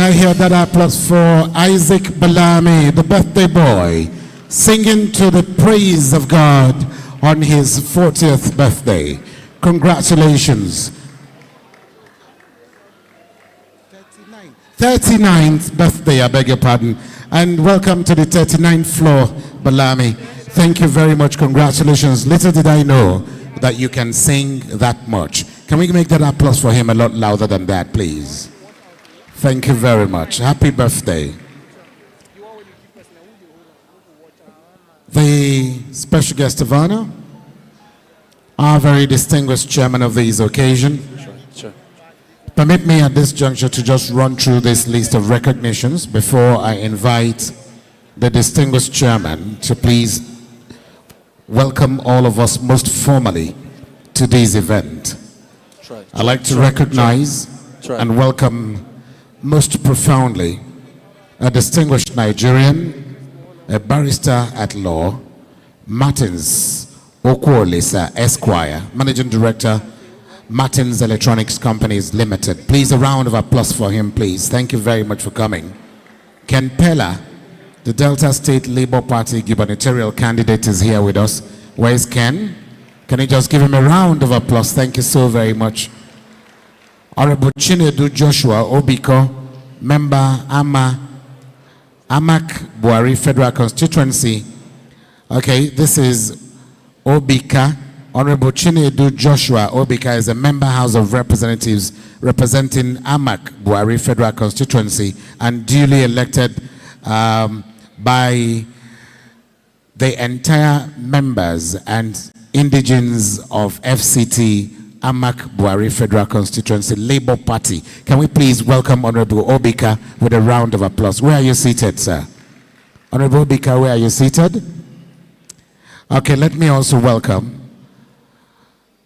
I hear that applause for Isaac Balami, the birthday boy, singing to the praise of God on his 40th birthday. Congratulations. 39th birthday, I beg your pardon. And welcome to the 39th floor, Balami. Thank you very much. Congratulations. Little did I know that you can sing that much. Can we make that applause for him a lot louder than that, please? Thank you very much. Happy birthday. The special guest of honor, our very distinguished chairman of this occasion. Sure. Permit me at this juncture to just run through this list of recognitions before I invite the distinguished chairman to please welcome all of us most formally to this event. I'd like to recognize and welcome most profoundly a distinguished Nigerian, a barrister at law, Martins Okwolesa Esquire, Managing Director, Martins Electronics Companies Limited. Please, a round of applause for him, please. Thank you very much for coming. Ken Pella, the Delta State Labour Party gubernatorial candidate, is here with us. Where is Ken? Can you just give him a round of applause? Thank you so very much. Honorable Chinedu Joshua Obiko, member Amak Buhari Federal Constituency. Okay, this is Obika. Honorable Chinedu Joshua Obika is a member House of Representatives representing Amak Buhari Federal Constituency and duly elected by the entire members and indigenes of FCT Amak Buhari Federal Constituency Labour Party. Can we please welcome Honorable Obika with a round of applause? Where are you seated, sir? Honorable Obika, where are you seated? Okay, let me also welcome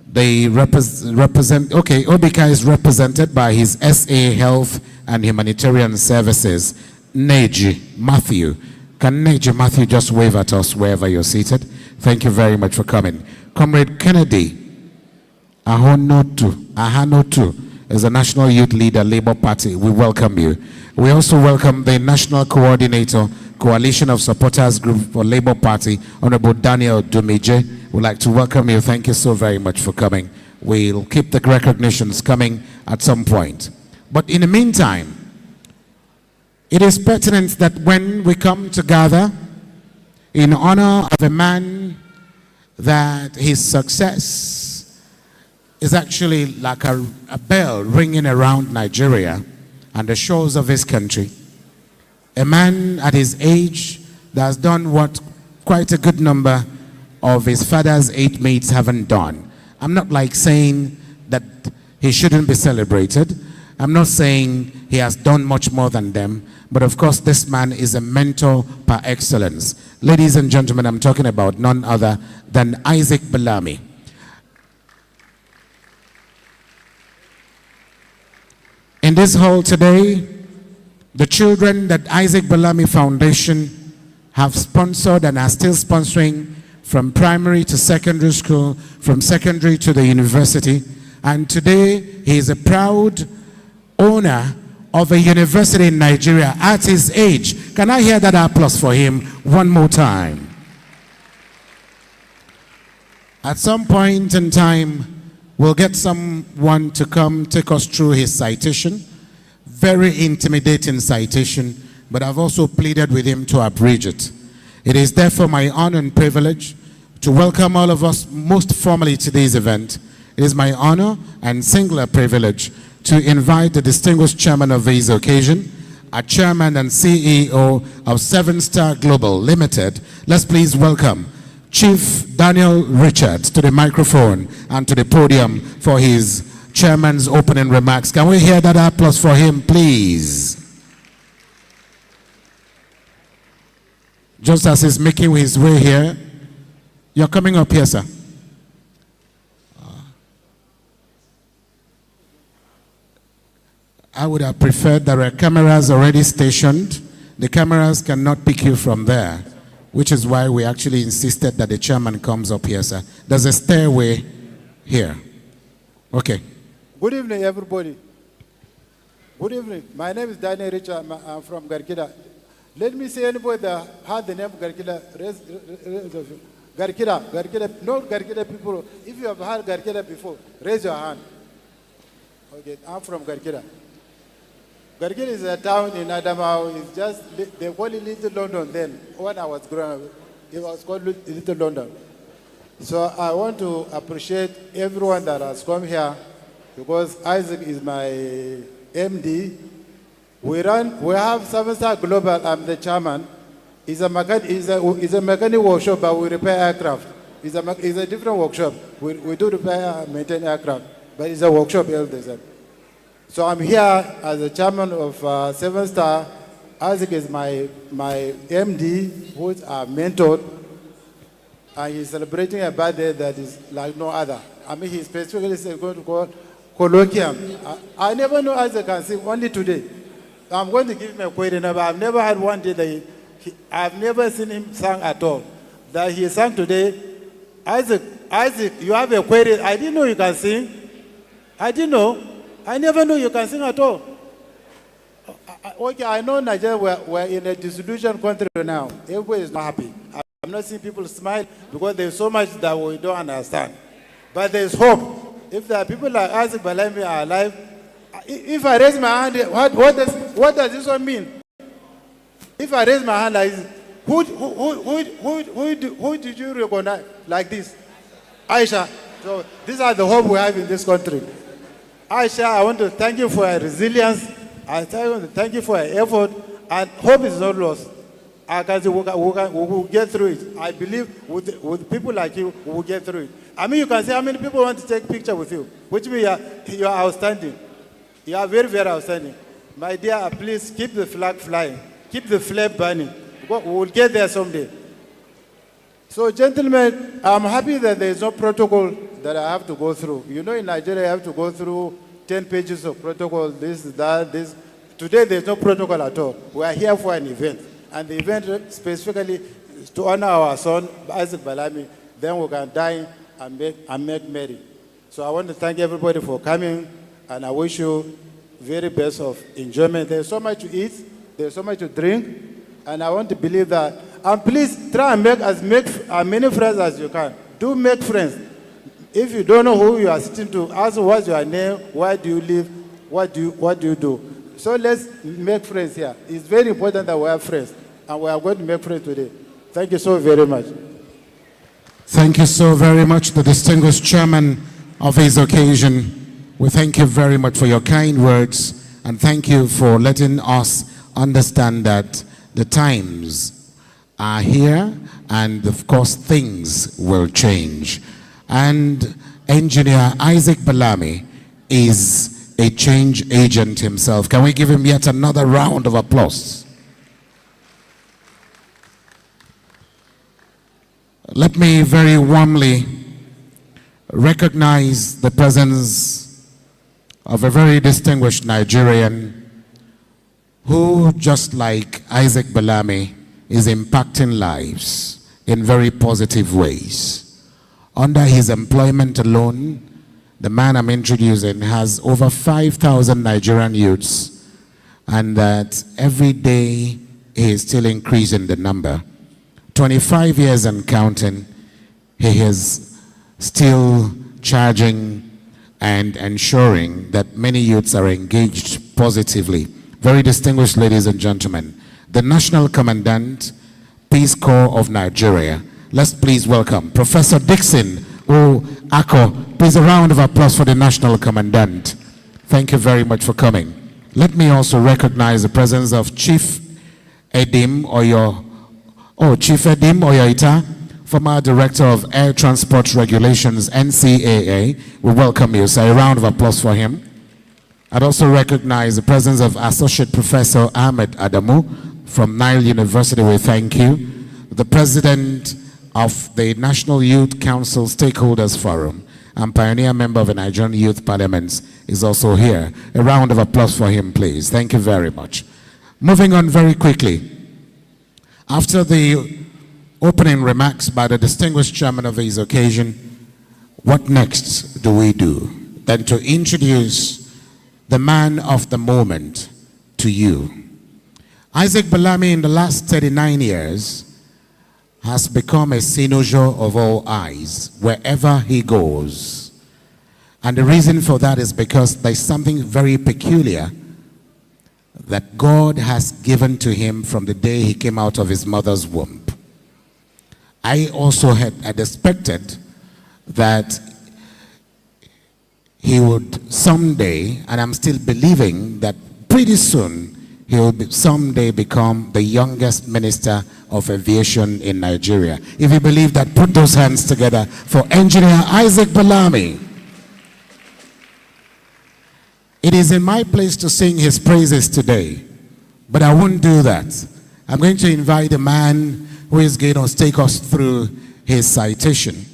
the okay, Obika is represented by his SA Health and Humanitarian Services, Neji Matthew. Can Neji Matthew just wave at us wherever you're seated? Thank you very much for coming. Comrade Kennedy Ahanotu is a National Youth Leader, Labour Party. We welcome you. We also welcome the National Coordinator, Coalition of Supporters Group for Labour Party, Honorable Daniel Dumije. We'd like to welcome you. Thank you so very much for coming. We'll keep the recognitions coming at some point. But in the meantime, it is pertinent that when we come together in honor of a man that his success is actually like a bell ringing around Nigeria and the shores of his country. A man at his age that has done what quite a good number of his father's 8 mates haven't done. I'm not like saying that he shouldn't be celebrated. I'm not saying he has done much more than them, but of course this man is a mentor par excellence. Ladies and gentlemen, I'm talking about none other than Isaac Balami. In this hall today, the children that Isaac Balami Foundation have sponsored and are still sponsoring from primary to secondary school, from secondary to the university, and today he is a proud owner of a university in Nigeria at his age. Can I hear that applause for him one more time? At some point in time, we'll get someone to come take us through his citation. Very intimidating citation, but I've also pleaded with him to abridge it. It is therefore my honor and privilege to welcome all of us most formally to this event. It is my honor and singular privilege to invite the distinguished chairman of this occasion, our chairman and CEO of 7 Star Global Limited. Let's please welcome Chief Daniel Richards to the microphone and to the podium for his chairman's opening remarks. Can we hear that applause for him, please? Just as he's making his way here, you're coming up here, sir. I would have preferred there were cameras already stationed. The cameras cannot pick you from there, which is why we actually insisted that the chairman comes up here, sir. There's a stairway here. Okay. Good evening, everybody. Good evening. My name is Daniel Richard. I'm from Garkida. Let me see anybody that had the name Garkida. Garkida, not Garkida people. If you have heard Garkida before, raise your hand. Okay, I'm from Garkida. Garkida is a town in Adamawa. It's just, they call it Little London then. When I was growing up, it was called Little London. So I want to appreciate everyone that has come here because Isaac is my MD. We have 7-star Global. I'm the chairman. It's a mechanic workshop, but we repair aircraft. It's a different workshop. We do repair and maintain aircraft, but it's a workshop all the time. So I'm here as the chairman of 7-star. Isaac is my MD, who is our mentor, and he's celebrating a birthday that is like no other. I mean, he specifically said going to call Colloquium. I never know Isaac can sing, only today. I'm going to give him a query number. I've never had one day that I've never seen him sing at all. That he sang today. Isaac, you have a query. I didn't know you can sing. I didn't know. I never knew you can sing at all. Okay, I know Nigeria, we're in a disillusion country now. Everybody is not happy. I'm not seeing people smile because there's so much that we don't understand. But there's hope. If there are people like Isaac Balami are alive, if I raise my hand, what does this one mean? If I raise my hand like this, who did you recognize like this? Aisha. So these are the hope we have in this country. Aisha, I want to thank you for your resilience. I want to thank you for your effort. And hope is not lost. I can say we will get through it. I believe with people like you, we will get through it. I mean, you can say how many people want to take a picture with you, which means you are outstanding. You are very, very outstanding. My dear, please keep the flag flying. Keep the flame burning. We will get there someday. So, gentlemen, I'm happy that there is no protocol that I have to go through. You know, in Nigeria, I have to go through 10 pages of protocol, this, that, this. Today, there's no protocol at all. We are here for an event. And the event specifically is to honor our son, Isaac Balami. Then we can dine and make merry. So I want to thank everybody for coming, and I wish you very best of enjoyment. There's so much to eat, there's so much to drink, and I want to believe that. And please try and make as many friends as you can. Do make friends. If you don't know who you are sitting to, ask what's your name, where do you live, what do you do. So let's make friends here. It's very important that we have friends, and we are going to make friends today. Thank you so very much. Thank you so very much, the distinguished chairman of this occasion. We thank you very much for your kind words, and thank you for letting us understand that the times are here, and of course things will change. And engineer Isaac Balami is a change agent himself. Can we give him yet another round of applause? Let me very warmly recognize the presence of a very distinguished Nigerian who, just like Isaac Balami, is impacting lives in very positive ways. Under his employment alone, the man I'm introducing has over 5,000 Nigerian youths, and that every day he is still increasing the number. 25 years and counting, he is still charging and ensuring that many youths are engaged positively. Very distinguished ladies and gentlemen, the National Commandant, Peace Corps of Nigeria. Let's please welcome Professor Dixon Ako. Please a round of applause for the National Commandant. Thank you very much for coming. Let me also recognize the presence of Chief Edim Oyoita, former Director of Air Transport Regulations, NCAA. We welcome you, so a round of applause for him. I'd also recognize the presence of Associate Professor Ahmed Adamu from Nile University. We thank you. The President of the National Youth Council Stakeholders Forum and pioneer member of the Nigerian Youth Parliament is also here. A round of applause for him, please. Thank you very much. Moving on very quickly. After the opening remarks by the distinguished chairman of this occasion, what next do we do? Then to introduce the man of the moment to you. Isaac Balami, in the last 39 years, has become a cynosure of all eyes wherever he goes. And the reason for that is because there's something very peculiar that God has given to him from the day he came out of his mother's womb. I also had expected that he would someday, and I'm still believing that pretty soon, he will someday become the youngest minister of aviation in Nigeria. If you believe that, put those hands together for Engineer Isaac Balami. It is in my place to sing his praises today, but I won't do that. I'm going to invite a man who is going to take us through his citation.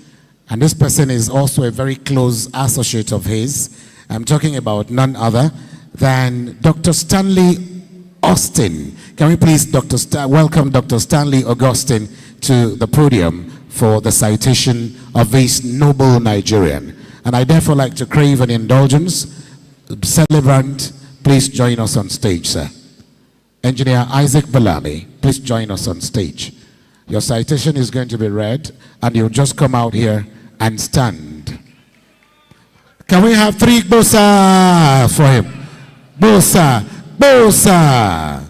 And this person is also a very close associate of his. I'm talking about none other than Dr. Stanley Austin. Can we please welcome Dr. Stanley Augustine to the podium for the citation of this noble Nigerian. And I therefore like to crave an indulgence. Celebrant, please join us on stage, sir. Engineer Isaac Balami, please join us on stage. Your citation is going to be read, and you'll just come out here and stand. Can we have three Bosa for him? Bosa, Bosa.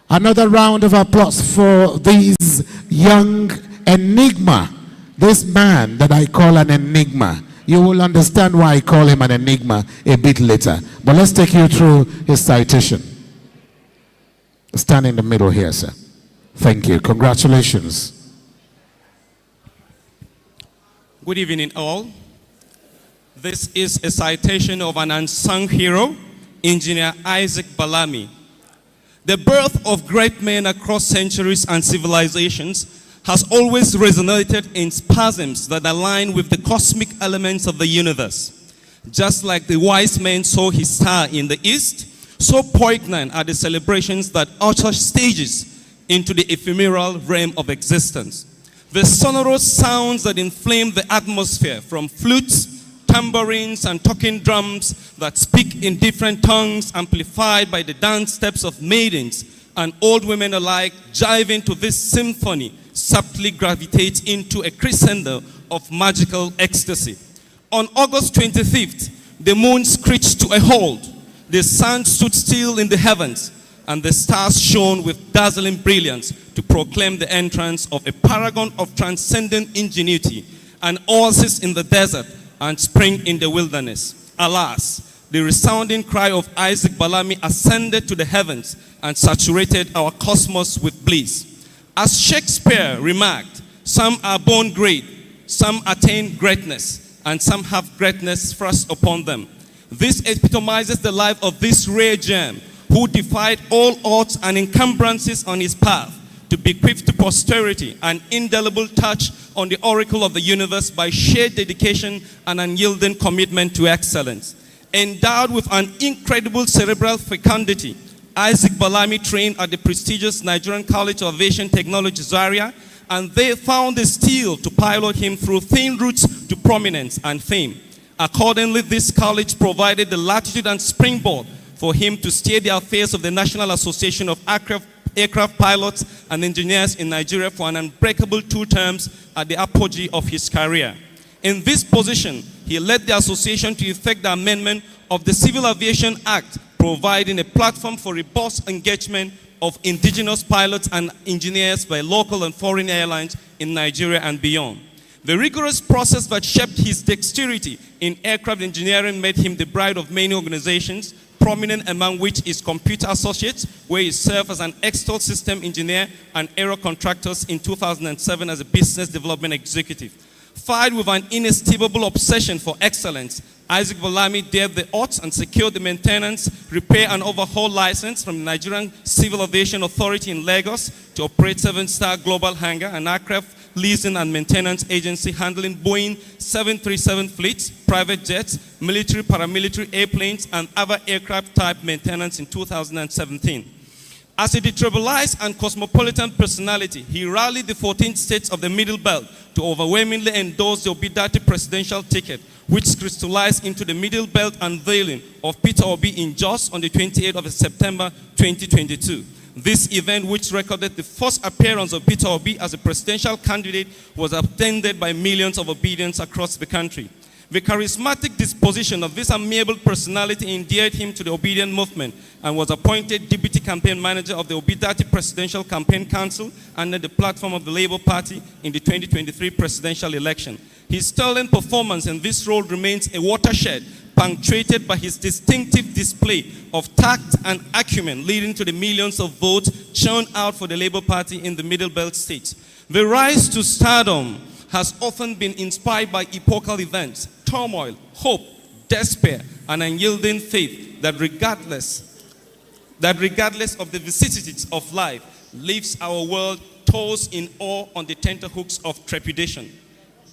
Another round of applause for this young enigma. This man that I call an enigma. You will understand why I call him an enigma a bit later. But let's take you through his citation. Stand in the middle here, sir. Thank you. Congratulations. Good evening, all. This is a citation of an unsung hero, Engineer Isaac Balami. The birth of great men across centuries and civilizations has always resonated in spasms that align with the cosmic elements of the universe. Just like the wise men saw his star in the east, so poignant are the celebrations that usher stages into the ephemeral realm of existence. The sonorous sounds that inflame the atmosphere, from flutes, tambourines, and talking drums that speak in different tongues, amplified by the dance steps of maidens and old women alike, jiving to this symphony, subtly gravitates into a crescendo of magical ecstasy. On August 25th, the moon screeched to a halt, the sun stood still in the heavens, and the stars shone with dazzling brilliance to proclaim the entrance of a paragon of transcendent ingenuity, an oasis in the desert and spring in the wilderness. Alas, the resounding cry of Isaac Balami ascended to the heavens and saturated our cosmos with bliss. As Shakespeare remarked, some are born great, some attain greatness, and some have greatness thrust upon them. This epitomizes the life of this rare gem who defied all odds and encumbrances on his path to bequeath to posterity an indelible touch on the oracle of the universe by sheer dedication and unyielding commitment to excellence. Endowed with an incredible cerebral fecundity, Isaac Balami trained at the prestigious Nigerian College of Aviation Technology, Zaria, and they found the steel to pilot him through thin routes to prominence and fame. Accordingly, this college provided the latitude and springboard for him to steer the affairs of the National Association of Aircraft Pilots and Engineers in Nigeria for an unbreakable 2 terms at the apogee of his career. In this position, he led the association to effect the amendment of the Civil Aviation Act, providing a platform for robust engagement of indigenous pilots and engineers by local and foreign airlines in Nigeria and beyond. The rigorous process that shaped his dexterity in aircraft engineering made him the pride of many organizations, prominent among which is Computer Associates, where he served as an external system engineer and aero contractors in 2007 as a business development executive. Fired with an inestimable obsession for excellence, Isaac Balami dared the odds and secured the maintenance, repair, and overhaul license from the Nigerian Civil Aviation Authority in Lagos to operate 7-star Global Hangar, an aircraft leasing and maintenance agency handling Boeing 737 fleets, private jets, military, paramilitary airplanes, and other aircraft type maintenance in 2017. As a detribalized and cosmopolitan personality, he rallied the 14 states of the Middle Belt to overwhelmingly endorse the Obidati presidential ticket, which crystallized into the Middle Belt unveiling of Peter Obi in Jos on the 28th of September 2022. This event, which recorded the first appearance of Peter Obi as a presidential candidate, was attended by millions of Obidians across the country. The charismatic disposition of this amiable personality endeared him to the Obidian movement and was appointed Deputy Campaign Manager of the Obidati Presidential Campaign Council under the platform of the Labour Party in the 2023 presidential election. His sterling performance in this role remains a watershed, punctuated by his distinctive display of tact and acumen, leading to the millions of votes churned out for the Labour Party in the Middle Belt states. The rise to stardom has often been inspired by epochal events, turmoil, hope, despair, and unyielding faith that regardless of the vicissitudes of life, leaves our world tossed in awe on the tenterhooks of trepidation.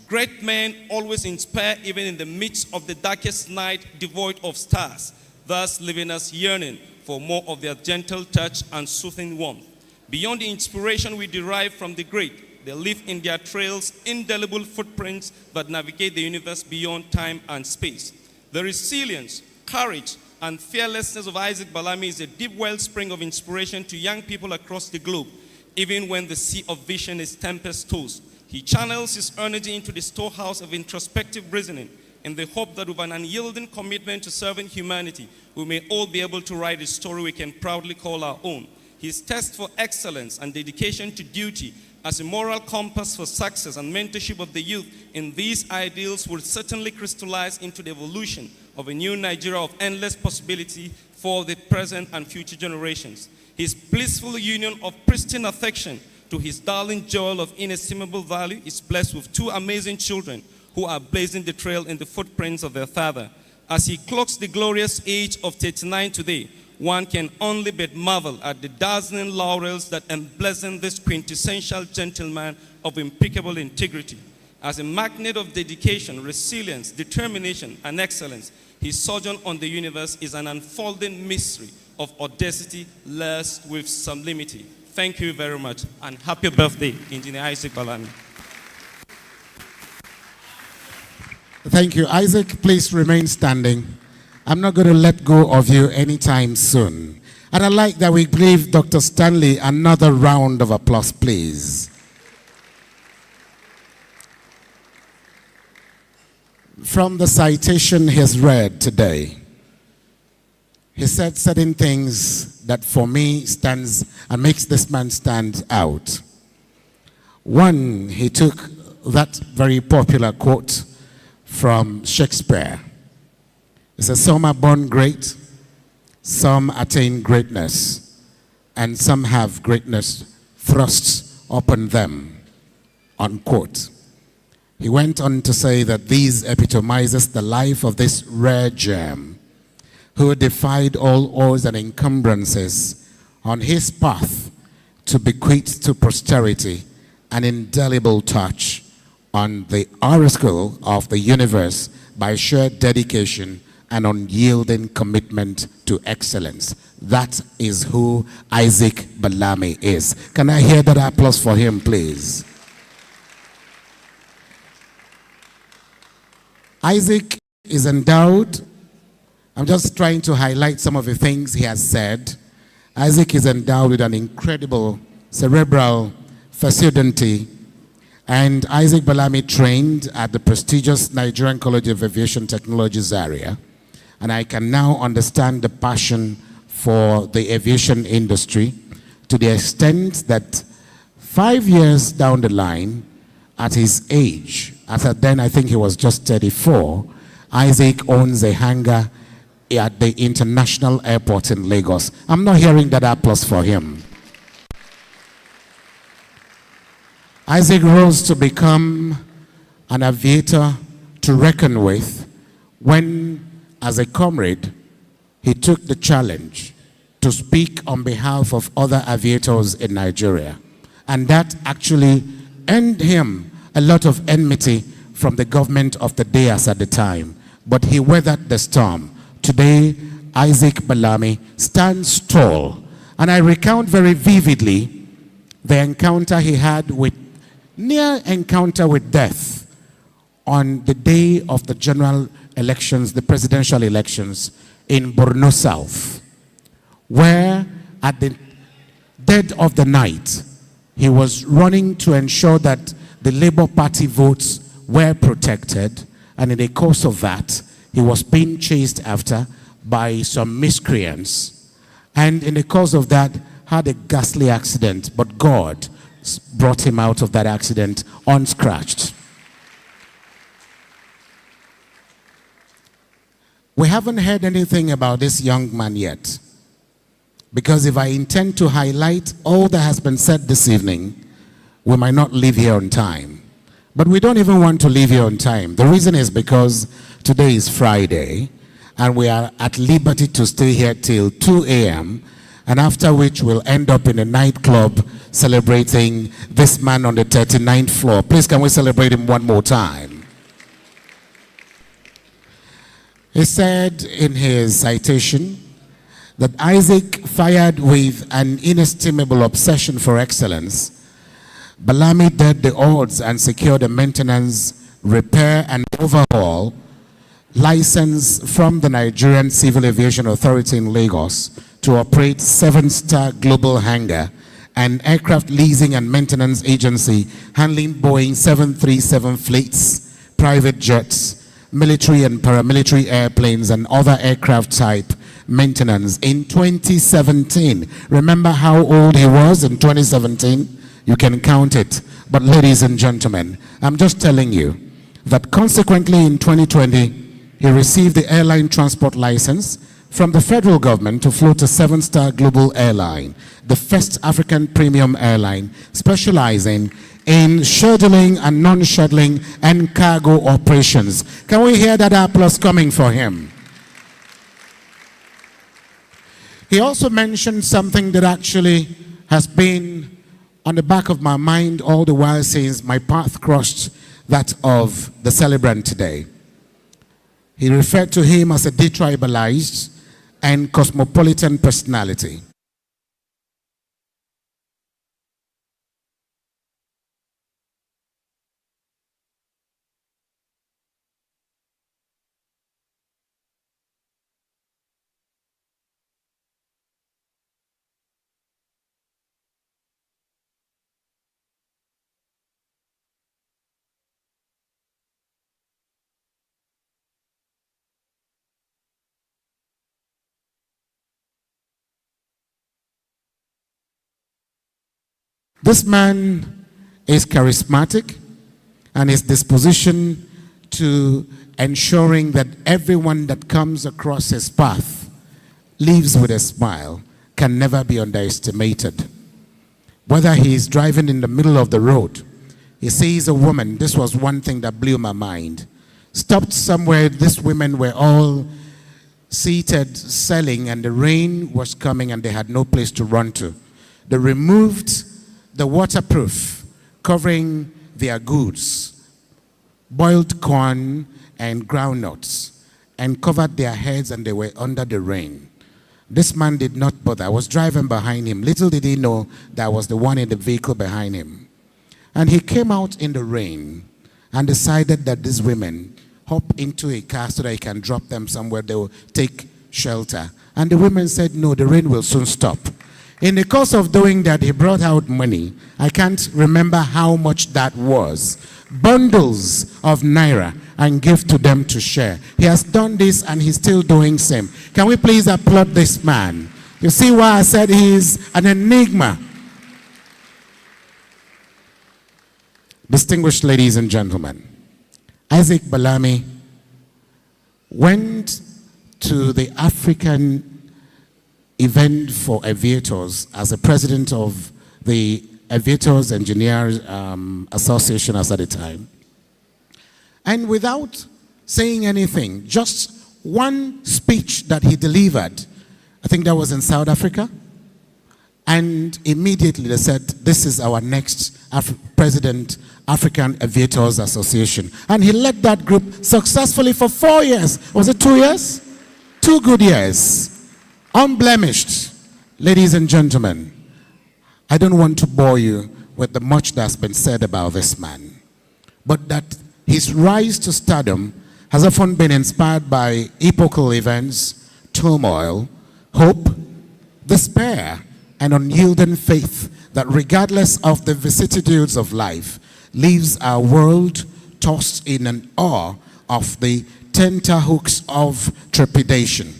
Great men always inspire even in the midst of the darkest night devoid of stars, thus leaving us yearning for more of their gentle touch and soothing warmth. Beyond the inspiration we derive from the great, they leave in their trails indelible footprints that navigate the universe beyond time and space. The resilience, courage, and fearlessness of Isaac Balami is a deep wellspring of inspiration to young people across the globe, even when the sea of vision is tempest-tossed. He channels his energy into the storehouse of introspective reasoning in the hope that with an unyielding commitment to serving humanity, we may all be able to write a story we can proudly call our own. His thirst for excellence and dedication to duty as a moral compass for success and mentorship of the youth in these ideals will certainly crystallize into the evolution of a new Nigeria of endless possibility for the present and future generations. His blissful union of pristine affection to his darling Joel of inestimable value is blessed with two amazing children who are blazing the trail in the footprints of their father. As he clocks the glorious age of 39 today, one can only but marvel at the dazzling laurels that emblazon this quintessential gentleman of impeccable integrity. As a magnet of dedication, resilience, determination, and excellence, his sojourn on the universe is an unfolding mystery of audacity laced with sublimity. Thank you very much, and happy birthday, Engineer Isaac Balami. Thank you, Isaac. Please remain standing. I'm not going to let go of you anytime soon. And I'd like that we give Dr. Stanley another round of applause, please. From the citation he has read today, he said certain things that for me stands and makes this man stand out. One, he took that very popular quote from Shakespeare. He says, some are born great, some attain greatness, and some have greatness thrust upon them, unquote. He went on to say that these epitomizes the life of this rare gem who defied all odds and encumbrances on his path to bequeath to posterity an indelible touch on the oracle of the universe by sheer dedication and unyielding commitment to excellence. That is who Isaac Balami is. Can I hear that applause for him, please? Isaac is endowed. I'm just trying to highlight some of the things he has said. Isaac is endowed with an incredible cerebral facility, and Isaac Balami trained at the prestigious Nigerian College of Aviation Technology, Zaria. And I can now understand the passion for the aviation industry to the extent that 5 years down the line, at his age, then I think he was just 34, Isaac owns a hangar at the international airport in Lagos. I'm not hearing that applause for him. Isaac rose to become an aviator to reckon with when, as a comrade, he took the challenge to speak on behalf of other aviators in Nigeria. And that actually earned him a lot of enmity from the government of the Dias at the time. But he weathered the storm. Today, Isaac Balami stands tall. And I recount very vividly the encounter he had with, near encounter with death on the day of the general elections, the presidential elections in Borno South, where at the dead of the night, he was running to ensure that the Labour Party votes were protected, and in the course of that, he was being chased after by some miscreants, and in the course of that, had a ghastly accident, but God brought him out of that accident unscratched. We haven't heard anything about this young man yet, because if I intend to highlight all that has been said this evening, we might not leave here on time. But we don't even want to leave here on time. The reason is because today is Friday, and we are at liberty to stay here till 2 a.m., and after which we'll end up in a nightclub celebrating this man on the 39th floor. Please, can we celebrate him one more time? He said in his citation that Isaac, fired with an inestimable obsession for excellence, Balami dared the odds and secured a maintenance, repair, and overhaul license from the Nigerian Civil Aviation Authority in Lagos to operate 7-star global hangar, an aircraft leasing and maintenance agency handling Boeing 737 fleets, private jets, military and paramilitary airplanes, and other aircraft type maintenance in 2017. Remember how old he was in 2017? You can count it. But ladies and gentlemen, I'm just telling you that consequently in 2020, he received the airline transport license from the federal government to float a 7-star global airline, the first African premium airline specializing in scheduling and non-scheduling and cargo operations. Can we hear that applause coming for him? He also mentioned something that actually has been on the back of my mind all the while since my path crossed that of the celebrant today. He referred to him as a detribalized and cosmopolitan personality. This man is charismatic, and his disposition to ensuring that everyone that comes across his path leaves with a smile can never be underestimated. Whether he is driving in the middle of the road, he sees a woman. This was one thing that blew my mind. Stopped somewhere, these women were all seated selling, and the rain was coming and they had no place to run to. They removed the waterproof covering their goods, boiled corn and groundnuts, and covered their heads, and they were under the rain. This man did not bother. I was driving behind him. Little did he know that I was the one in the vehicle behind him. And he came out in the rain and decided that these women hop into a car so that he can drop them somewhere they will take shelter. And the women said, no, the rain will soon stop. In the course of doing that, he brought out money. I can't remember how much that was. Bundles of naira, and give to them to share. He has done this and he's still doing same. Can we please applaud this man? You see why I said he is an enigma. Distinguished ladies and gentlemen, Isaac Balami went to the African event for aviators as the president of the Aviators Engineers Association as at the time. And without saying anything, just one speech that he delivered, I think that was in South Africa, and immediately they said, this is our next president, African Aviators Association. And he led that group successfully for 4 years. Was it 2 years? 2 good years. Unblemished. Ladies and gentlemen, I don't want to bore you with the much that's been said about this man, but that His rise to stardom has often been inspired by epochal events, turmoil, hope, despair, and unyielding faith that regardless of the vicissitudes of life, leaves our world tossed in an awe of the tenterhooks of trepidation.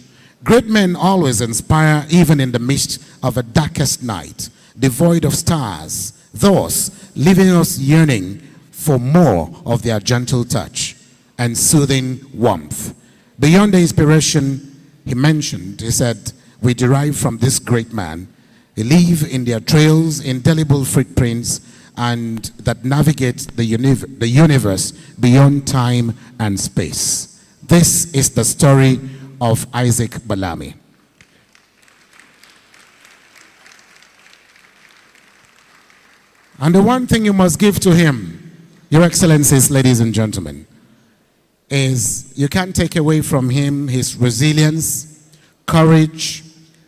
Great men always inspire even in the midst of a darkest night, devoid of stars, thus leaving us yearning for more of their gentle touch and soothing warmth. Beyond the inspiration he mentioned, he said, we derive from this great man. They leave in their trails indelible footprints and that navigate the universe beyond time and space. This is the story of Isaac Balami. And the one thing you must give to him, Your Excellencies, ladies and gentlemen, is you can't take away from him his resilience, courage,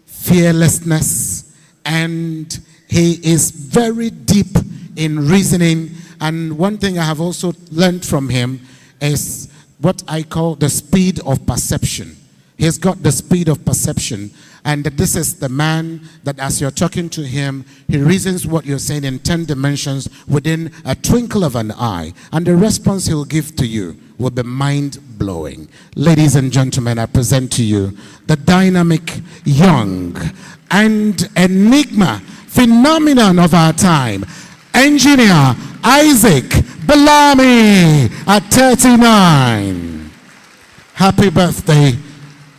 fearlessness, and he is very deep in reasoning. And one thing I have also learned from him is what I call the speed of perception. He's got the speed of perception, and this is the man that as you're talking to him, he reasons what you're saying in 10 dimensions within a twinkle of an eye, and the response he'll give to you will be mind-blowing. Ladies and gentlemen, I present to you the dynamic, young, and enigma phenomenon of our time, Engineer Isaac Balami at 39. Happy birthday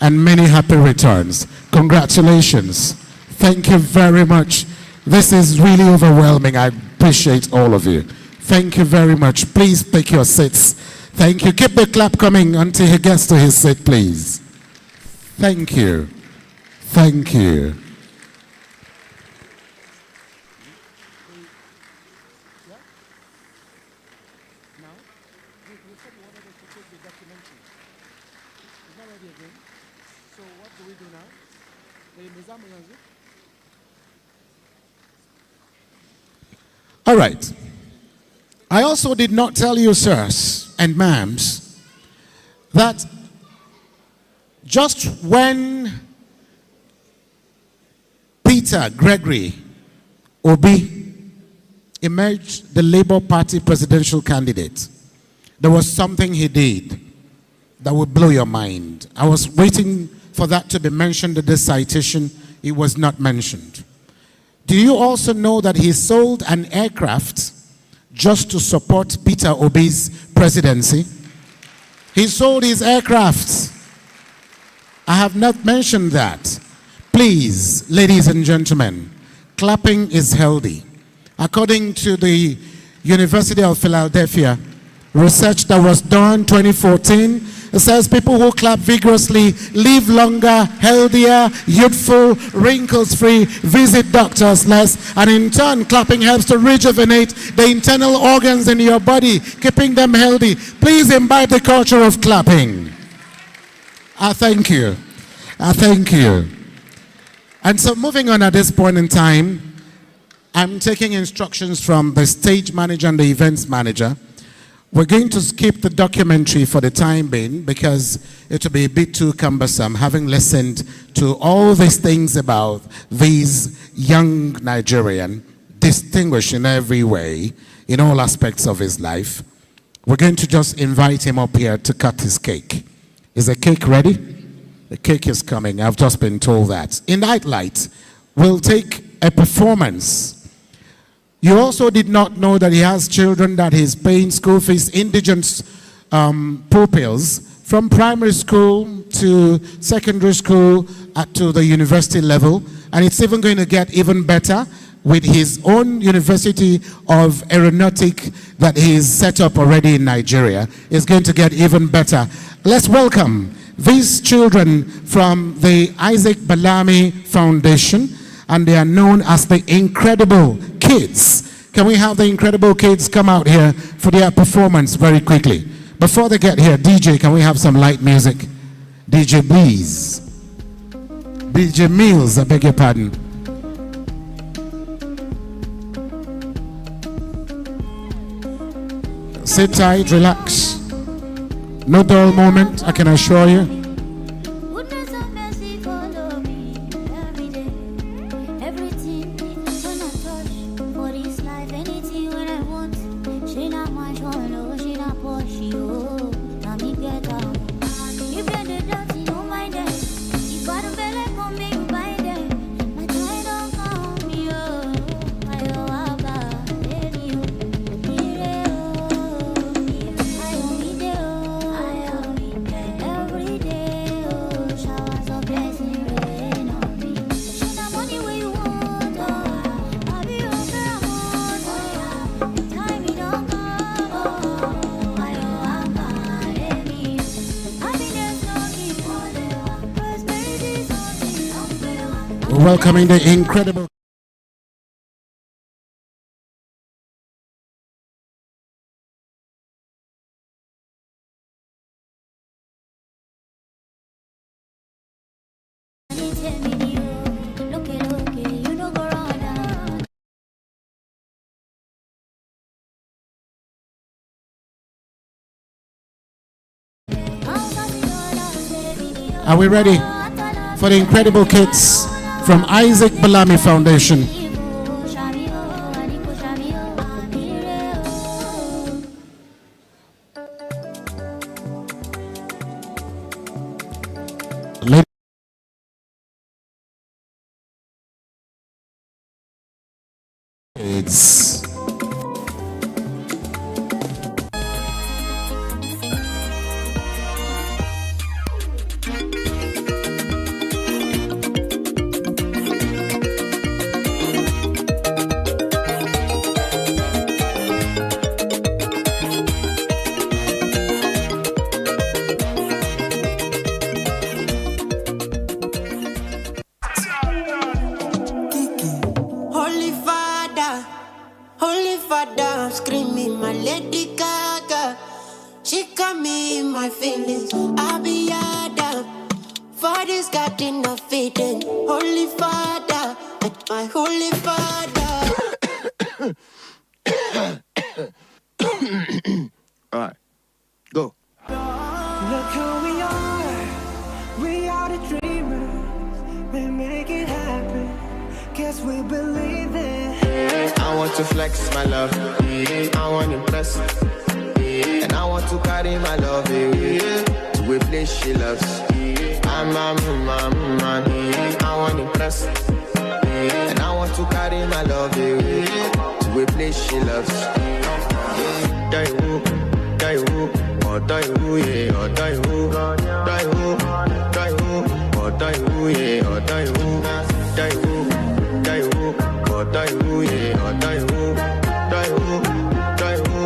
and many happy returns. Congratulations. Thank you very much. This is really overwhelming. I appreciate all of you. Thank you very much. Please take your seats. Thank you. Keep the clap coming until he gets to his seat, please. Thank you. Thank you. All right. I also did not tell you, sirs and ma'ams, that just when Peter Gregory Obi emerged the Labour Party presidential candidate, there was something he did that would blow your mind. I was waiting for that to be mentioned in this citation. It was not mentioned. Do you also know that he sold an aircraft just to support Peter Obi's presidency? He sold his aircraft. I have not mentioned that. Please, ladies and gentlemen, clapping is healthy. According to the University of Philadelphia, research that was done 2014, it says people who clap vigorously live longer, healthier, youthful, wrinkles-free, visit doctors less, and in turn, clapping helps to rejuvenate the internal organs in your body, keeping them healthy. Please imbibe the culture of clapping. I thank you. I thank you. And so moving on at this point in time, I'm taking instructions from the stage manager and the events manager. We're going to skip the documentary for the time being because it will be a bit too cumbersome, having listened to all these things about this young Nigerian, distinguished in every way, in all aspects of his life. We're going to just invite him up here to cut his cake. Is the cake ready? The cake is coming. I've just been told that. In that light, we'll take a performance. You also did not know that he has children that he's paying school fees, indigent pupils, from primary school to secondary school to the university level. And it's even going to get even better with his own University of Aeronautic that he's set up already in Nigeria. It's going to get even better. Let's welcome these children from the Isaac Balami Foundation, and they are known as the Incredible Kids. Can we have the Incredible Kids come out here for their performance very quickly? Before they get here, DJ, can we have some light music? DJ, please. DJ Mills, I beg your pardon. Sit tight, relax. No dull moment, I can assure you. Goodness and mercy follow me every day. Everything when I touch for this life, anything when I want. She not my show, she not Porsche, oh. Now me get out. If you're the dirty, don't mind them. If I don't feel like come, you buy them. My time don't come, yo. I don't have that, you. Every day, oh, showers of blessing rain on me. She the money where you want, oh. I be your paramount, oh. Time it don't come, oh. I don't have my baby. Happiness knocking for the prosperity something. Welcoming the incredible. You know go round. Are we ready for the incredible kids from Isaac Balami Foundation? Ladies. Holy Father, I'm screaming my Lady Gaga. She got me in my feelings. I'll be yada. Father's got enough feeding. Holy Father, my Holy Father. All right, go. Look who we are. We are the dreamers. We make it happen. Guess we believe it. I want to flex my love. I want to impress. And I want to carry my love to a place she loves. I'm a man. I want to impress. And I want to carry my love to a place she loves. Die who, or die who, yeah, or die who, die who, die who, or die who, yeah, or die who, die who, die who, or die who, yeah, or die who, die who, die who.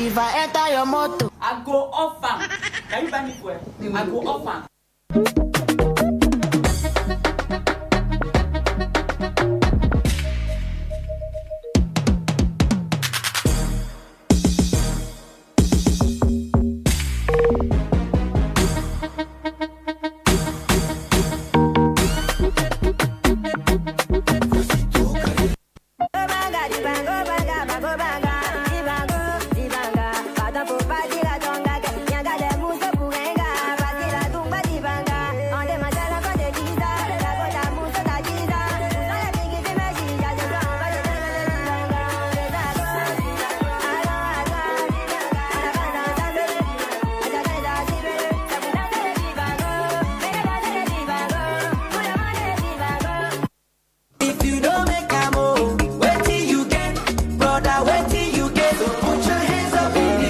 If I enter your motor, I go off am. Can you buy me fuel? I go off am. if you don't make a move, wait till you get, brother, wait till you get. So put your hands up in the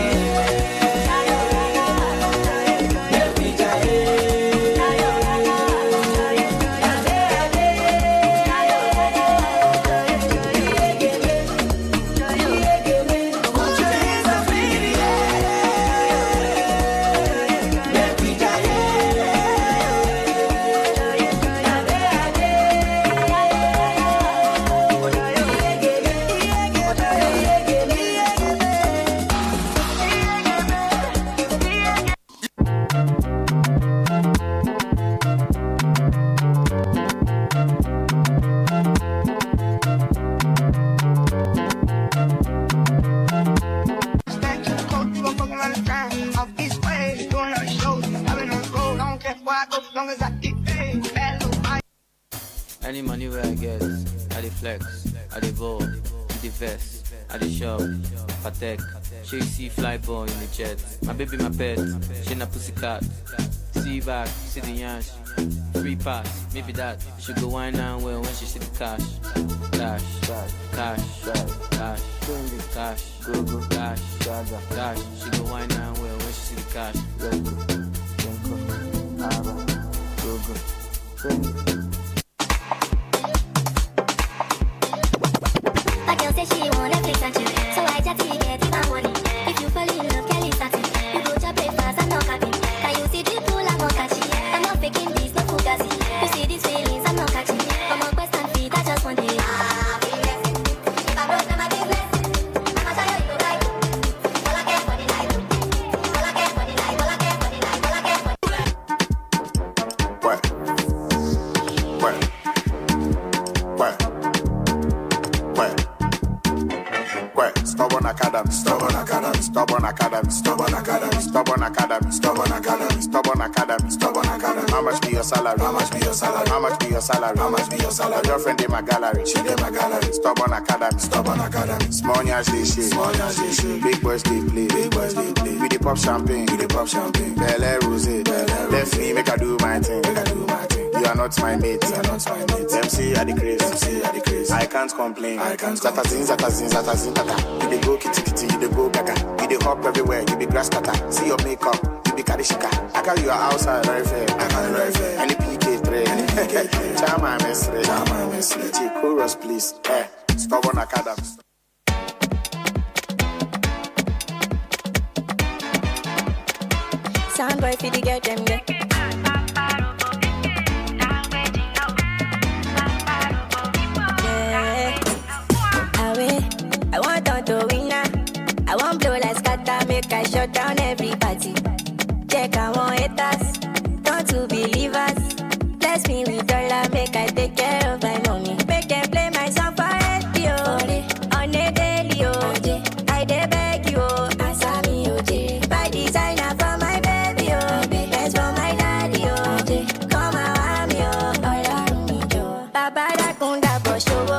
Any money where I get, I dey flex, I dey ball, I dey vest, I dey shop, patek. She see fly ball in the jet. My baby, my pet, she na pussycat. See back, see the yansh. Free pass, maybe that. She go wine and well when she see the cash. Cash, cash, cash, cash, cash, go go, cash, cash. She go wine and well when she see the cash. Go go, My girl says she want Netflix and chill, so I just get my money. If you fall in love, Kelly starting. You go to breakfast, I'm not capping. Can you see the pool, I'm not catching. I'm not faking this, no fugazi. You see these feelings, I'm not catching. Come on, quest and feet, I just want it. If I broke down my business, I'ma show you right. All I care for the night. All I care for the night. All I care for the night. All I care for the night. Stubborn academy, stubborn academy, stubborn academy, stubborn academy, stubborn academy, stubborn academy, stubborn academy, stubborn academy. How much be your salary? How much be your salary? How much be your salary? How much be your salary? Your friend in my gallery, she in my gallery. Stubborn academy, stubborn academy. Small nyash they shake, small nyash they shake. Big boys they play, big boys they play. We dey pop champagne, we dey pop champagne. Belle Rosé, left me make I do my thing, make I do my thing. You are not my mate, you are not my mate. MC at the craze, MC at the craze. I can't complain, I can't complain. Zatazin, tata. You dey go kitty kitty, you dey go gaga. You dey hop everywhere, you be grass cutter. See your makeup, you be karishika. I got you are outside very fair, I got very fair. Any PK tray, any PK tray. Chama mesre, DJ chorus please. Stubborn academy. Sound boy for the girl them there. I want on to winner. I want blow like scatter, make I shut down every party. Check I want haters, not to believers. Bless me with dollar, make I take care of my money. Make them play my song for radio, on a daily, I dey beg you, answer me, buy designer for my baby, best for my daddy, come around me, Baba da kunda boshowo.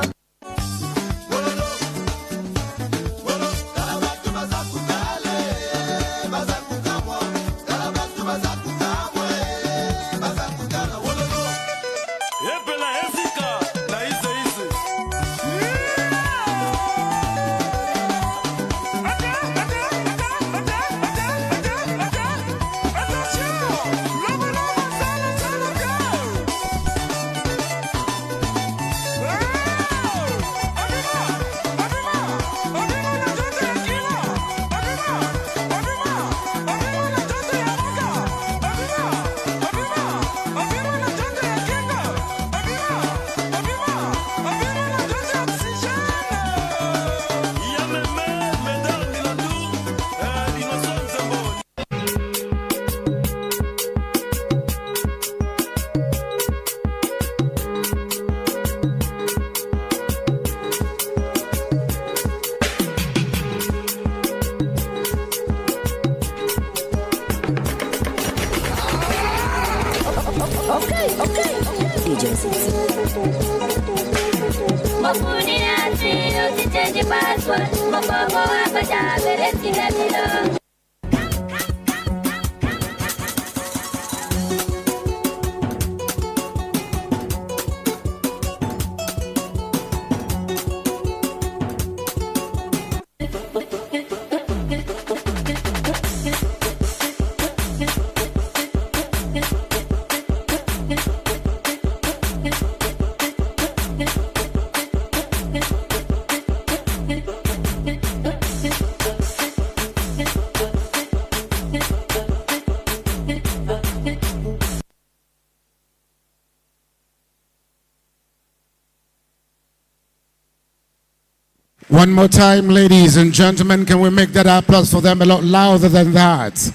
One more time, ladies and gentlemen, can we make that applause for them a lot louder than that?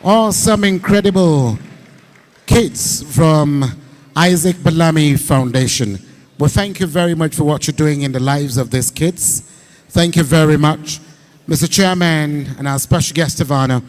Awesome, incredible kids from Isaac Balami Foundation. Well, thank you very much for what you're doing in the lives of these kids. Thank you very much. Mr. Chairman and our special guest of honor,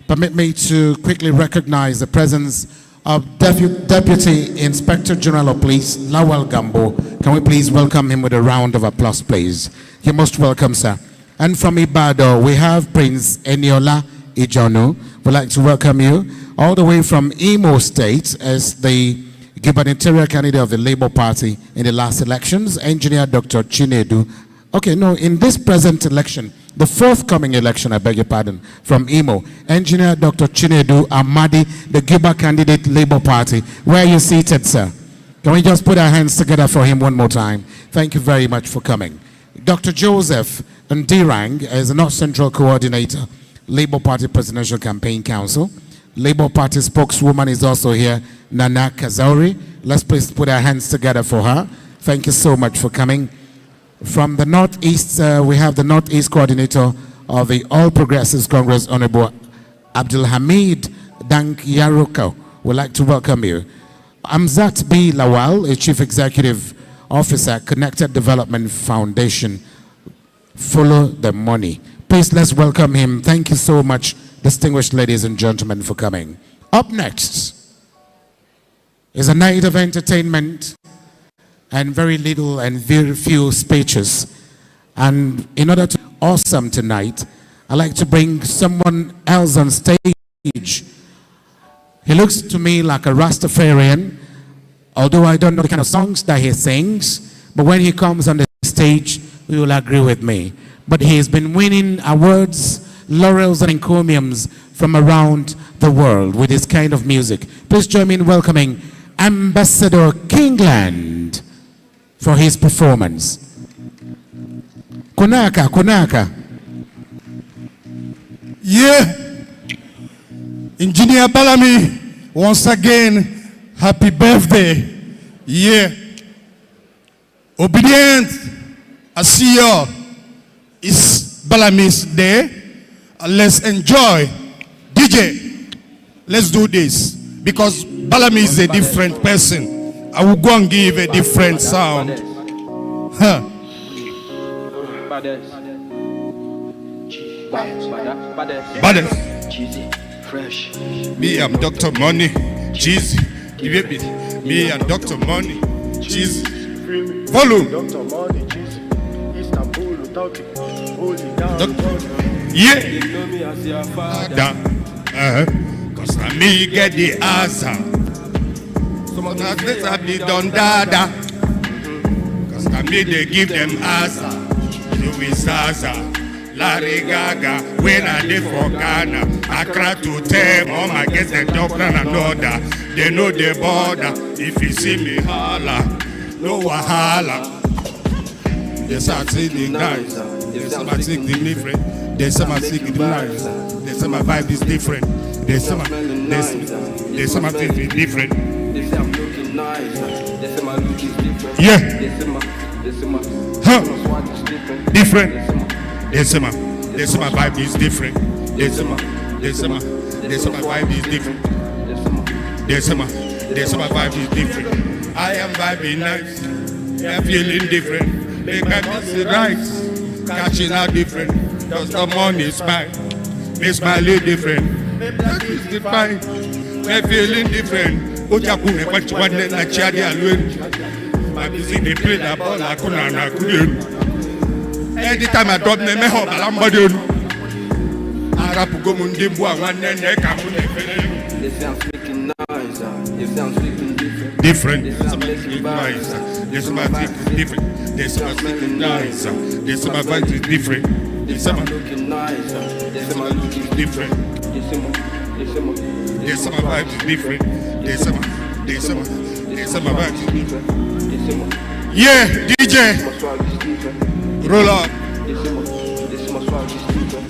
permit me to quickly recognize the presence Deputy Inspector General of Police, Lawal Gambo. Can we please welcome him with a round of applause, please? You're most welcome, sir. And from Ibadan, we have Prince Eniola Ijonu. We'd like to welcome you all the way from Imo State as the gubernatorial candidate of the Labour Party in the last elections, Engineer Dr. Chinedu. Okay, no, in this present election, the forthcoming election, I beg your pardon, from Imo, Engineer Dr. Chinedu Amadi, the Giba candidate, Labour Party. Where are you seated, sir? Can we just put our hands together for him one more time? Thank you very much for coming. Dr. Joseph Ndirang is the North Central Coordinator, Labour Party Presidential Campaign Council. Labour Party spokeswoman is also here, Nana Kazauri. Let's please put our hands together for her. Thank you so much for coming. From the Northeast, we have the Northeast Coordinator of the All Progressives Congress, Honorable Abdul Hamid Dank-Yaruko. We'd like to welcome you. Amzat B. Lawal, a Chief Executive Officer, Connected Development Foundation. Follow the money. Please, let's welcome him. Thank you so much, distinguished ladies and gentlemen, for coming. Up next is a night of entertainment and very little and very few speeches. And in order to be awesome tonight, I'd like to bring someone else on stage. He looks to me like a Rastafarian, although I don't know the kind of songs that he sings, but when he comes on the stage, you will agree with me. But he has been winning awards, laurels and encomiums from around the world with this kind of music. Please join me in welcoming Ambassador Kingland for his performance. Kunaka. Yeah. Engineer Balami, once again, happy birthday. Yeah. Obedient, I see you. It's Balami's day. Let's enjoy. DJ, let's do this. Because Balami is a different person. I will go and give a different sound. Huh. Baddest. Cheesy, fresh. Me, I'm Dr. Money. Cheesy. Me and Dr. Money. Cheesy. Volume. Dr. Money, cheesy. Istanbul without it. Hold it down. Yeah. Cause now me get the answer. Some of the things have been done, dada. Cause now me they give them answer. Louis Zaza, Larry Gaga, when I live for Ghana, Accra to them, all my guests and doctor and another. They know the border. If you see me holla, no wahala. They start singing nice. They say my singing different. They say my singing nice. They say my vibe is different. They say my thing is different. They say I'm looking nice. They say my look is different. Yeah. They say my swag is different. Different. They say my vibe is different. They say my vibe is different. They say my vibe is different. I am vibing nice. I'm feeling different. They got me right. Catching out different. Cause the money is mine. Me smiling different. That is fine. I'm feeling different. Ojakune Pachuane na Chadi Alwen. My music they play the ball I couldn't agree. Anytime I drop me home, I'm body. Arapugo Mundimbo one neck. They say I'm speaking nice. They say I'm speaking different. Different. They say I'm making nice. They say my thing is different. They say I'm speaking nice. They say my voice is different. They say I'm looking nice. They say my look is different. They say my vibe is different. They say my vibe is different. Yeah, DJ. Roll up. They say my swag is different.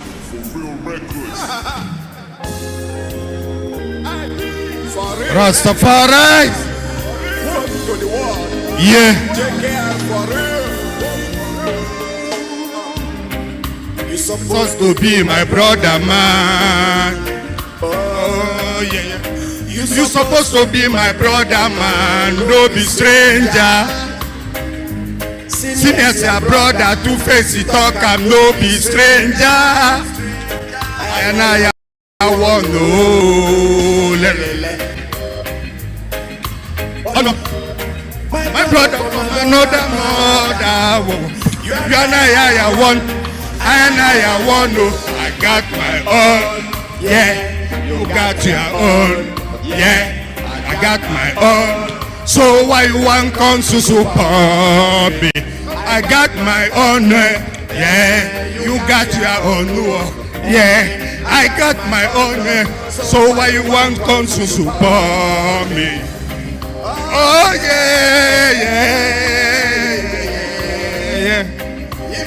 Rastafari. Yeah. You're supposed to be my brother, man. Oh, yeah. You're supposed to be my brother, man. No be stranger. See me as your brother, two-face, you talk, I'm no be stranger. And I want no. another mother. You and I want, and I want. Oh, I got my own. Yeah, you got your own. Yeah, I got my own. So why you want come to support me? I got my own. Yeah, you got your own. Yeah, I got my own. So why you want come to support me? Oh yeah, yeah.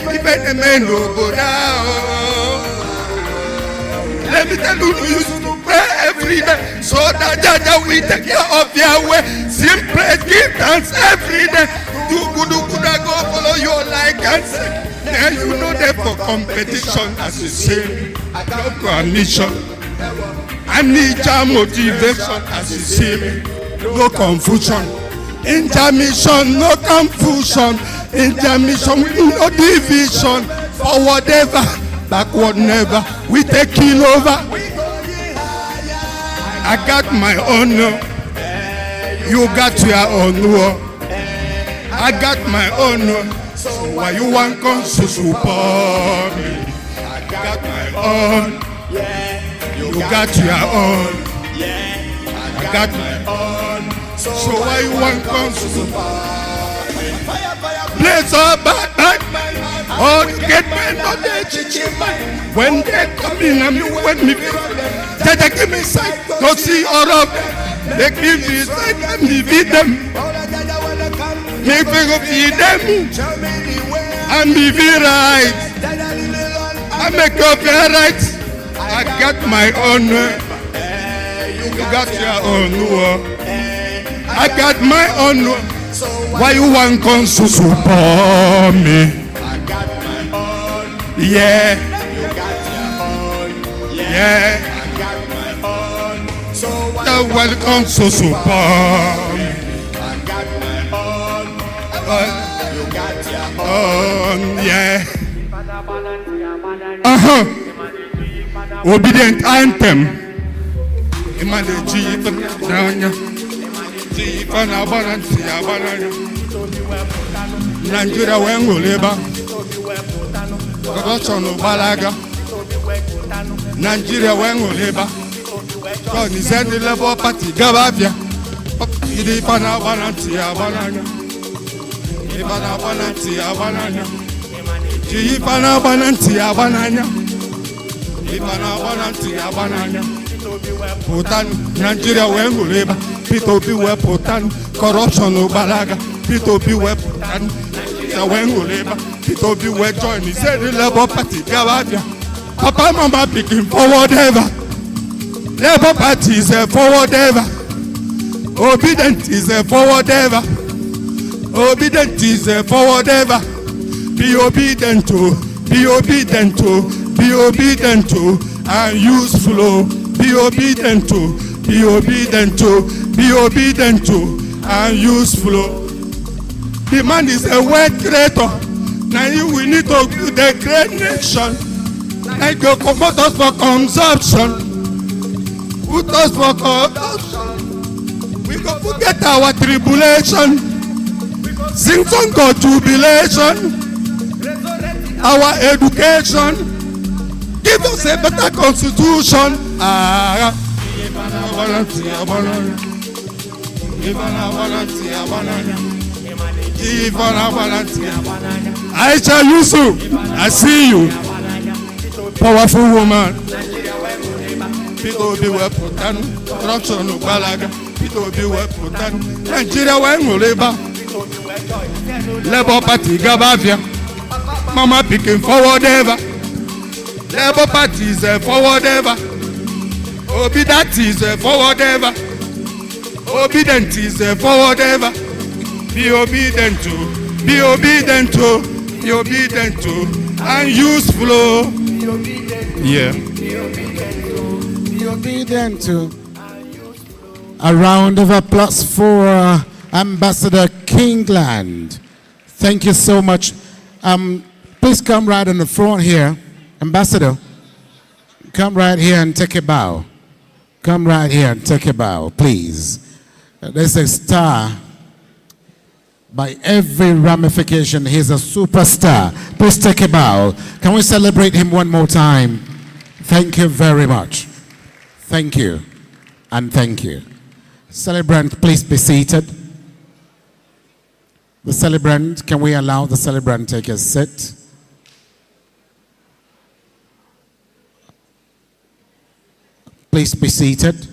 Even the men no go down. Let me tell you, you used to pray every day so that Jaja will take care of your way. Simple give thanks every day. Do good, go follow your like and say. Then you know that for competition, as you say, I got to a mission. I need your motivation, as you say. No confusion. Intermission, no confusion. Intermission, no division. Forward ever, backward never. We taking over. I got my honor. You got your honor. I got my honor. So why you want come to support me? I got my own. You got your own. I got my own. So why you want come to support me? Place all back. Oh, you get my knowledge. When they come in and you want me, they give me sight. Don't see all of them. They give me sight and me feed them. Make me go feed them. And me be right. I make up your right. I got my own. You got your own. I got my own. Why you want come to support me? I got my own. Yeah. You got your own. Yeah. I got my own. So why you welcome to support me? I got my own. You got your own. Yeah. Obedient anthem. Nigeria when we labor. Corruption no balaga. Nigeria when we labor. God is in the Labour Party. Gabavia. Idi pana bananti abananya. Ibana bananti abananya. Ji pana bananti abananya. Ibana bananti abananya. Potan Nigeria when we labor. P2P we potan. Corruption no balaga. P2P we potan. Nigeria when we labor. P2P we join. He said the Labour Party. Gabavia. Papa mama picking forward ever. Labour Party is a forward ever. Obedient is a forward ever. Obedient is a forward ever. Be obedient to, be obedient to, be obedient to, and useful. Be obedient to, be obedient to, be obedient to, and useful. The man is a word creator. Now we need to do the great nation. Like you comfort us for consumption. Put us for consumption. We go forget our tribulation. Sing song of jubilation. Our education. Give us a better constitution. I shall use you. I see you. Powerful woman. People be well put on. Corruption no balaga. People be well put on. Nigeria when we labor. Labour Party Gabavia. Mama picking forward ever. Labour Party is a forward ever. Obedient is a forward ever. Obedient is a forward ever. Be obedient to. Be obedient to. Be obedient to. And useful. Yeah. Be obedient to. A round of applause for Ambassador Kingland. Thank you so much. Please come right on the front here. Ambassador, come right here and take a bow. Come right here and take a bow, please. There's a star By every ramification, he's a superstar. Please take a bow. Can we celebrate him one more time? Thank you very much. Thank you. And thank you. Celebrant, please be seated. The celebrant, can we allow the celebrant to take a seat? Please be seated.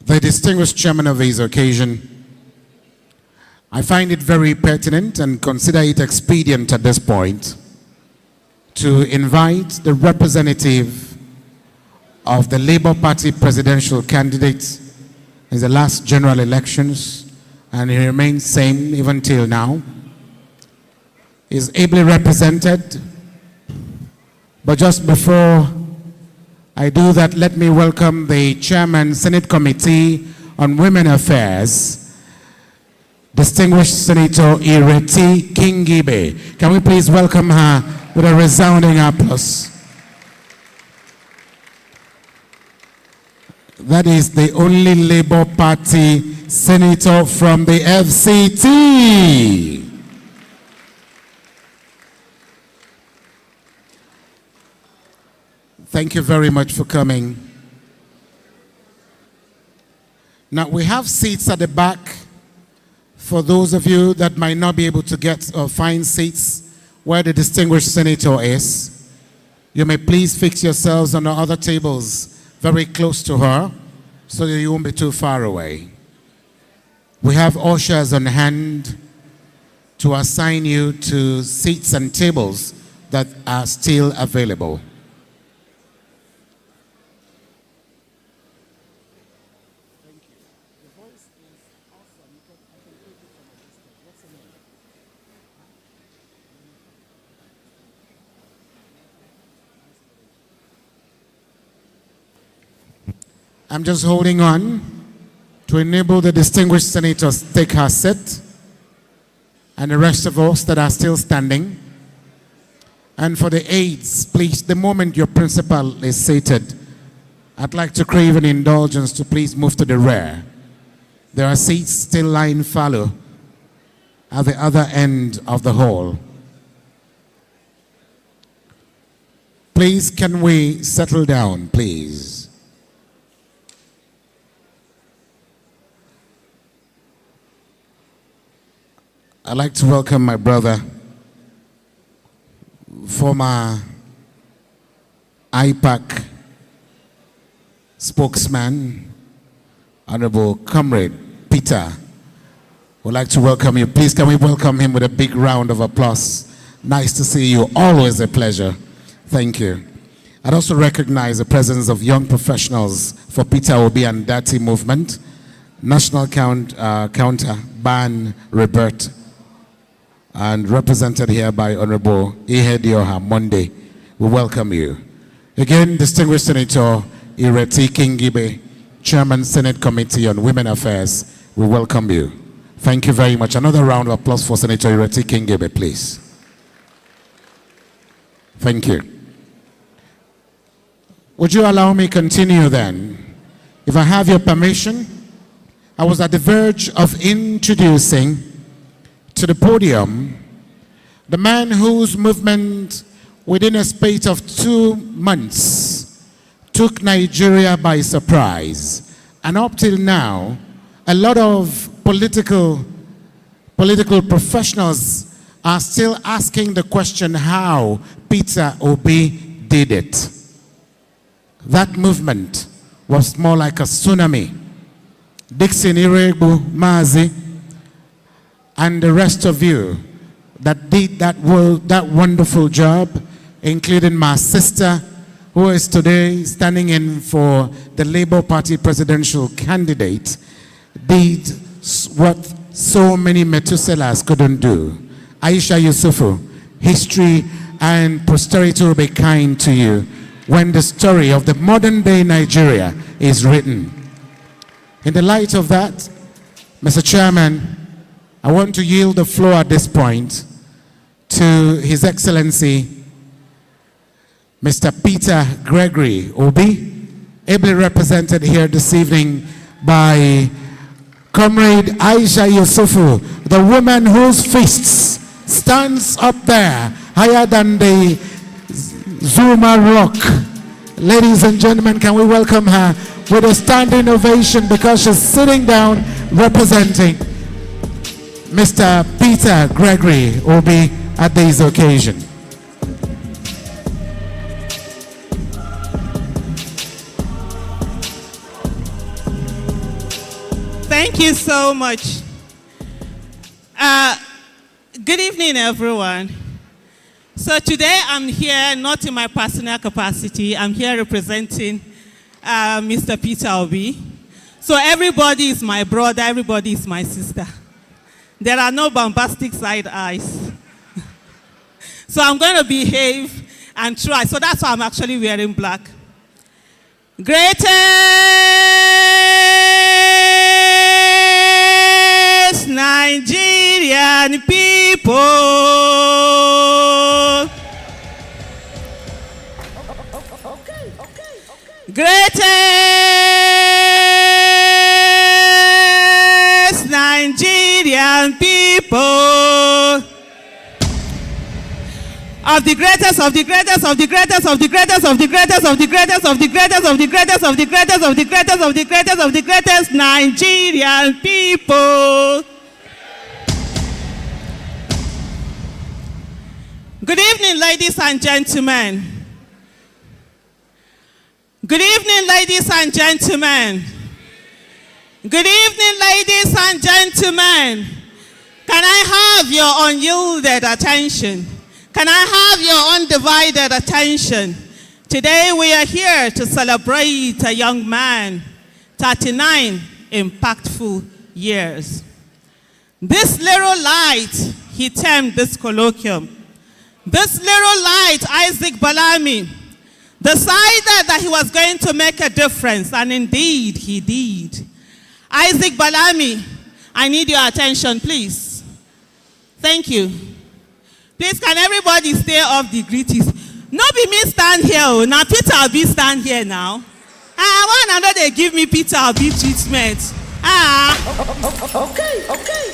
The distinguished chairman of this occasion, I find it very pertinent and consider it expedient at this point to invite the representative of the Labour Party presidential candidate in the last general elections, and he remains same even till now. He is ably represented. But just before I do that, let me welcome the Chairman, Senate Committee on Women Affairs, distinguished Senator Ireti Kingibe. Can we please welcome her with a resounding applause? That is the only Labour Party senator from the FCT. Thank you very much for coming. Now we have seats at the back. For those of you that might not be able to get or find seats where the distinguished senator is, you may please fix yourselves on the other tables very close to her so that you won't be too far away. We have ushers on hand to assign you to seats and tables that are still available. I'm just holding on to enable the distinguished senator to take her seat, and the rest of us that are still standing. And for the aides, please, the moment your principal is seated, I'd like to crave an indulgence to please move to the rear. There are seats still lying fallow at the other end of the hall. Please, can we settle down, please? I'd like to welcome my brother, former IPAC spokesman, Honorable Comrade Peter. Would like to welcome you. Please, can we welcome him with a big round of applause? Nice to see you. Always a pleasure. Thank you. I'd also recognize the presence of young professionals for Peter Obi and Dati movement, National Counter Ban Rebert, and represented here by Honorable Ihedioha Monday. We welcome you. Again, distinguished Senator Ireti Kingibe, Chairman, Senate Committee on Women Affairs, we welcome you. Thank you very much. Another round of applause for Senator Ireti Kingibe, please. Thank you. Would you allow me continue then? If I have your permission, I was at the verge of introducing to the podium the man whose movement within a space of 2 months took Nigeria by surprise. And up till now, a lot of political professionals are still asking the question how Peter Obi did it. That movement was more like a tsunami. Dixon Iregbu Mazi and the rest of you that did that wonderful job, including my sister, who is today standing in for the Labour Party presidential candidate, did what so many Methuselahs couldn't do. Aisha Yusufu, history and posterity will be kind to you when the story of the modern day Nigeria is written. In the light of that, Mr. Chairman, I want to yield the floor at this point to His Excellency, Mr. Peter Gregory Obi, ably represented here this evening by Comrade Aisha Yusufu, the woman whose fists stands up there higher than the Zuma rock. Ladies and gentlemen, can we welcome her with a standing ovation because she's sitting down representing Mr. Peter Gregory will be at this occasion. Thank you so much. Good evening, everyone. So today I'm here not in my personal capacity. I'm here representing Mr. Peter Obi. So everybody is my brother, everybody is my sister. There are no bombastic side eyes. So I'm going to behave and try. So that's why I'm actually wearing black. Greatest Nigerian people. Greatest Nigerian people. Of the greatest, of the greatest, of the greatest, of the greatest, of the greatest, of the greatest, of the greatest, of the greatest, of the greatest, of the greatest, of the greatest, of the greatest Nigerian people. Good evening, ladies and gentlemen. Good evening, ladies and gentlemen. Good evening, ladies and gentlemen. Can I have your unyielded attention? Can I have your undivided attention? Today we are here to celebrate a young man, 39 impactful years. This little light, he termed this colloquium. This little light, Isaac Balami, decided that he was going to make a difference, and indeed he did. Isaac Balami, I need your attention, please. Thank you. Please, can everybody stay off the greeties? No be me stand here. Now Peter Obi stand here now. I want another they give me Peter Obi treatment. Okay.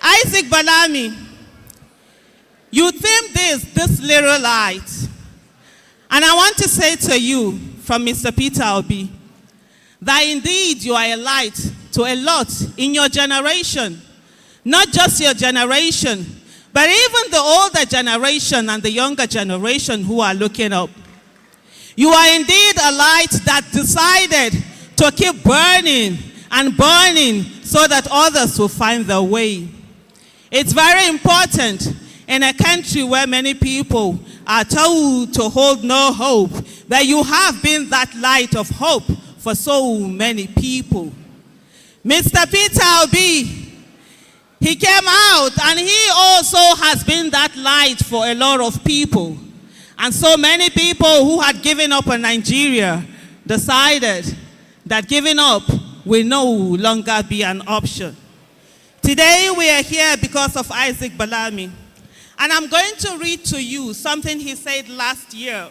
Isaac Balami, you themed this little light. And I want to say to you from Mr. Peter Obi, that indeed you are a light to a lot in your generation. Not just your generation, but even the older generation and the younger generation who are looking up. You are indeed a light that decided to keep burning and burning so that others will find their way. It's very important in a country where many people are told to hold no hope, that you have been that light of hope for so many people. Mr. Peter Obi, he came out and he also has been that light for a lot of people. And so many people who had given up on Nigeria decided that giving up will no longer be an option. Today we are here because of Isaac Balami. And I'm going to read to you something he said last year.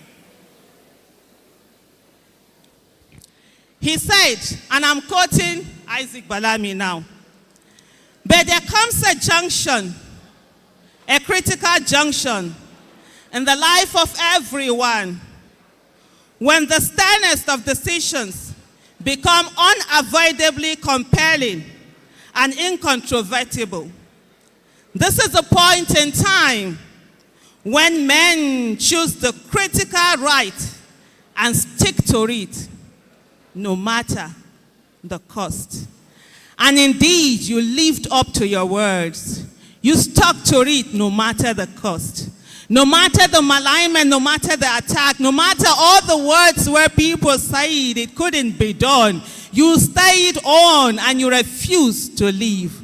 He said, and I'm quoting Isaac Balami now, but there comes a junction, a critical junction in the life of everyone when the sternest of decisions become unavoidably compelling and incontrovertible. This is a point in time when men choose the critical right and stick to it, no matter the cost. And indeed, you lived up to your words. You stuck to it no matter the cost. No matter the malignment, no matter the attack, no matter all the words where people said it couldn't be done, you stayed on and you refused to leave.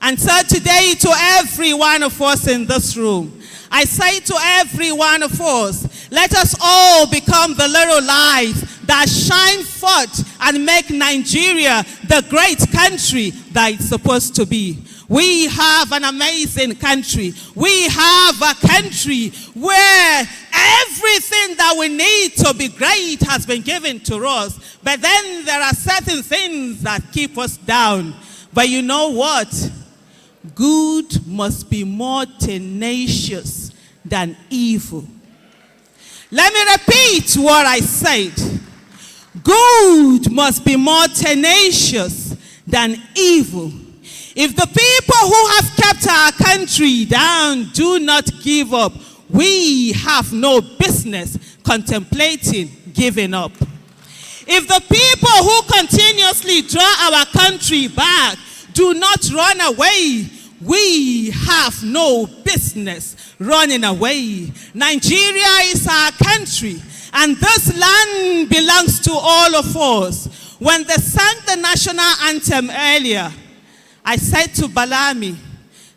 And so today to every one of us in this room, I say to every one of us, let us all become the little light that shine forth and make Nigeria the great country that it's supposed to be. We have an amazing country. We have a country where everything that that we need to be great has been given to us. But then there are certain things that keep us down. But you know what? Good must be more tenacious than evil. Let me repeat what I said. Good must be more tenacious than evil. If the people who have kept our country down do not give up, we have no business contemplating giving up. If the people who continuously draw our country back do not run away, we have no business running away. Nigeria is our country, and this land belongs to all of us. When they sang the national anthem earlier, I said to Balami,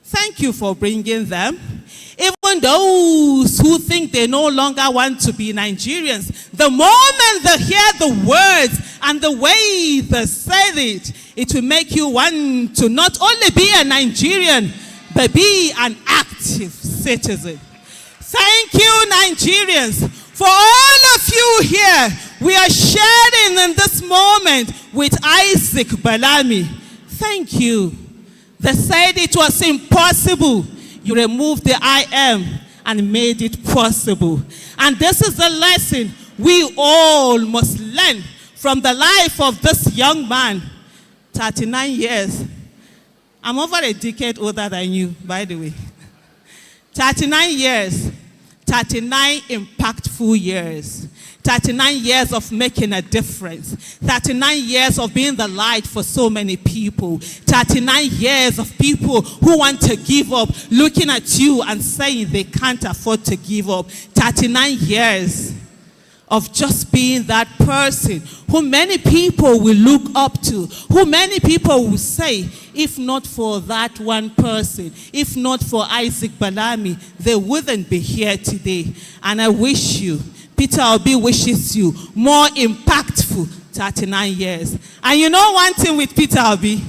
thank you for bringing them. Even those who think they no longer want to be Nigerians, the moment they hear the words and the way they said it, it will make you want to not only be a Nigerian, but be an active citizen. Thank you, Nigerians. For all of you here, we are sharing in this moment with Isaac Balami. Thank you. They said it was impossible. You removed the I am and made it possible. And this is the lesson we all must learn from the life of this young man. 39 years. I'm over a decade older than you, by the way. 39 years. 39 impactful years. 39 years of making a difference. 39 years of being the light for so many people. 39 years of people who want to give up, looking at you and saying they can't afford to give up. 39 years of just being that person who many people will look up to, who many people will say, if not for that one person, if not for Isaac Balami, they wouldn't be here today. And I wish you, Peter Obi wishes you more impactful 39 years. And you know one thing with Peter Obi,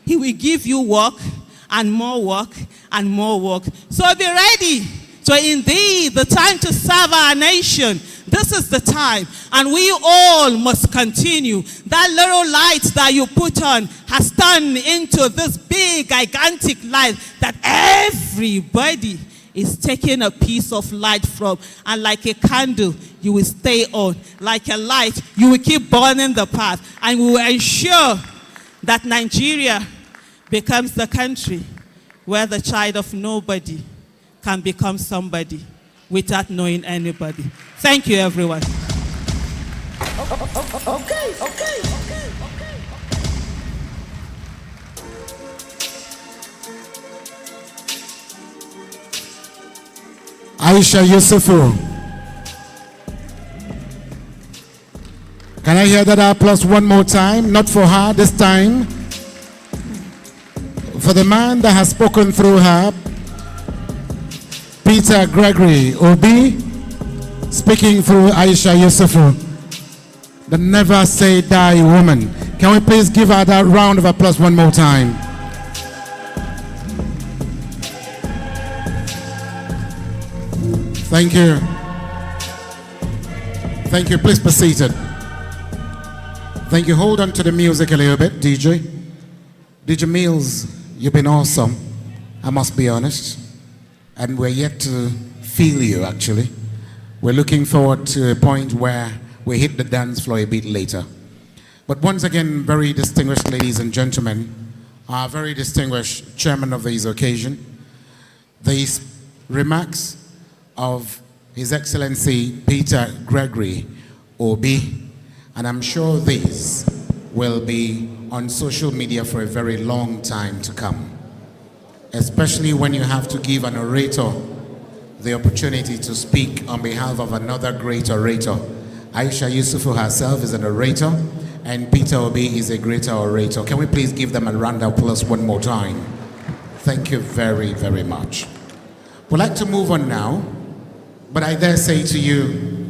he will give you work and more work and more work. So be ready. So indeed, the time to serve our nation, this is the time. And we all must continue. That little light that you put on has turned into this big, gigantic light that everybody is taking a piece of light from. And like a candle, you will stay on. Like a light, you will keep burning the path. And we will ensure that Nigeria becomes the country where the child of nobody can become somebody without knowing anybody. Thank you, everyone. Okay. Aisha Yusufu. Can I hear that applause one more time? Not for her this time. For the man that has spoken through her, Peter Gregory Obi, speaking through Aisha Yusufu, the never say die woman. Can we please give her that round of applause one more time? Thank you. Thank you. Please be seated. Thank you. Hold on to the music a little bit, DJ. DJ Mills, you've been awesome. I must be honest. And we're yet to feel you, actually. We're looking forward to a point where we hit the dance floor a bit later. But once again, very distinguished ladies and gentlemen, our very distinguished chairman of this occasion, these remarks of His Excellency Peter Gregory Obi, and I'm sure these will be on social media for a very long time to come, especially when you have to give an orator the opportunity to speak on behalf of another great orator. Aisha Yusufu herself is an orator, and Peter Obi is a greater orator. Can we please give them a round of applause one more time? Thank you very, very much. We'd like to move on now, but I dare say to you,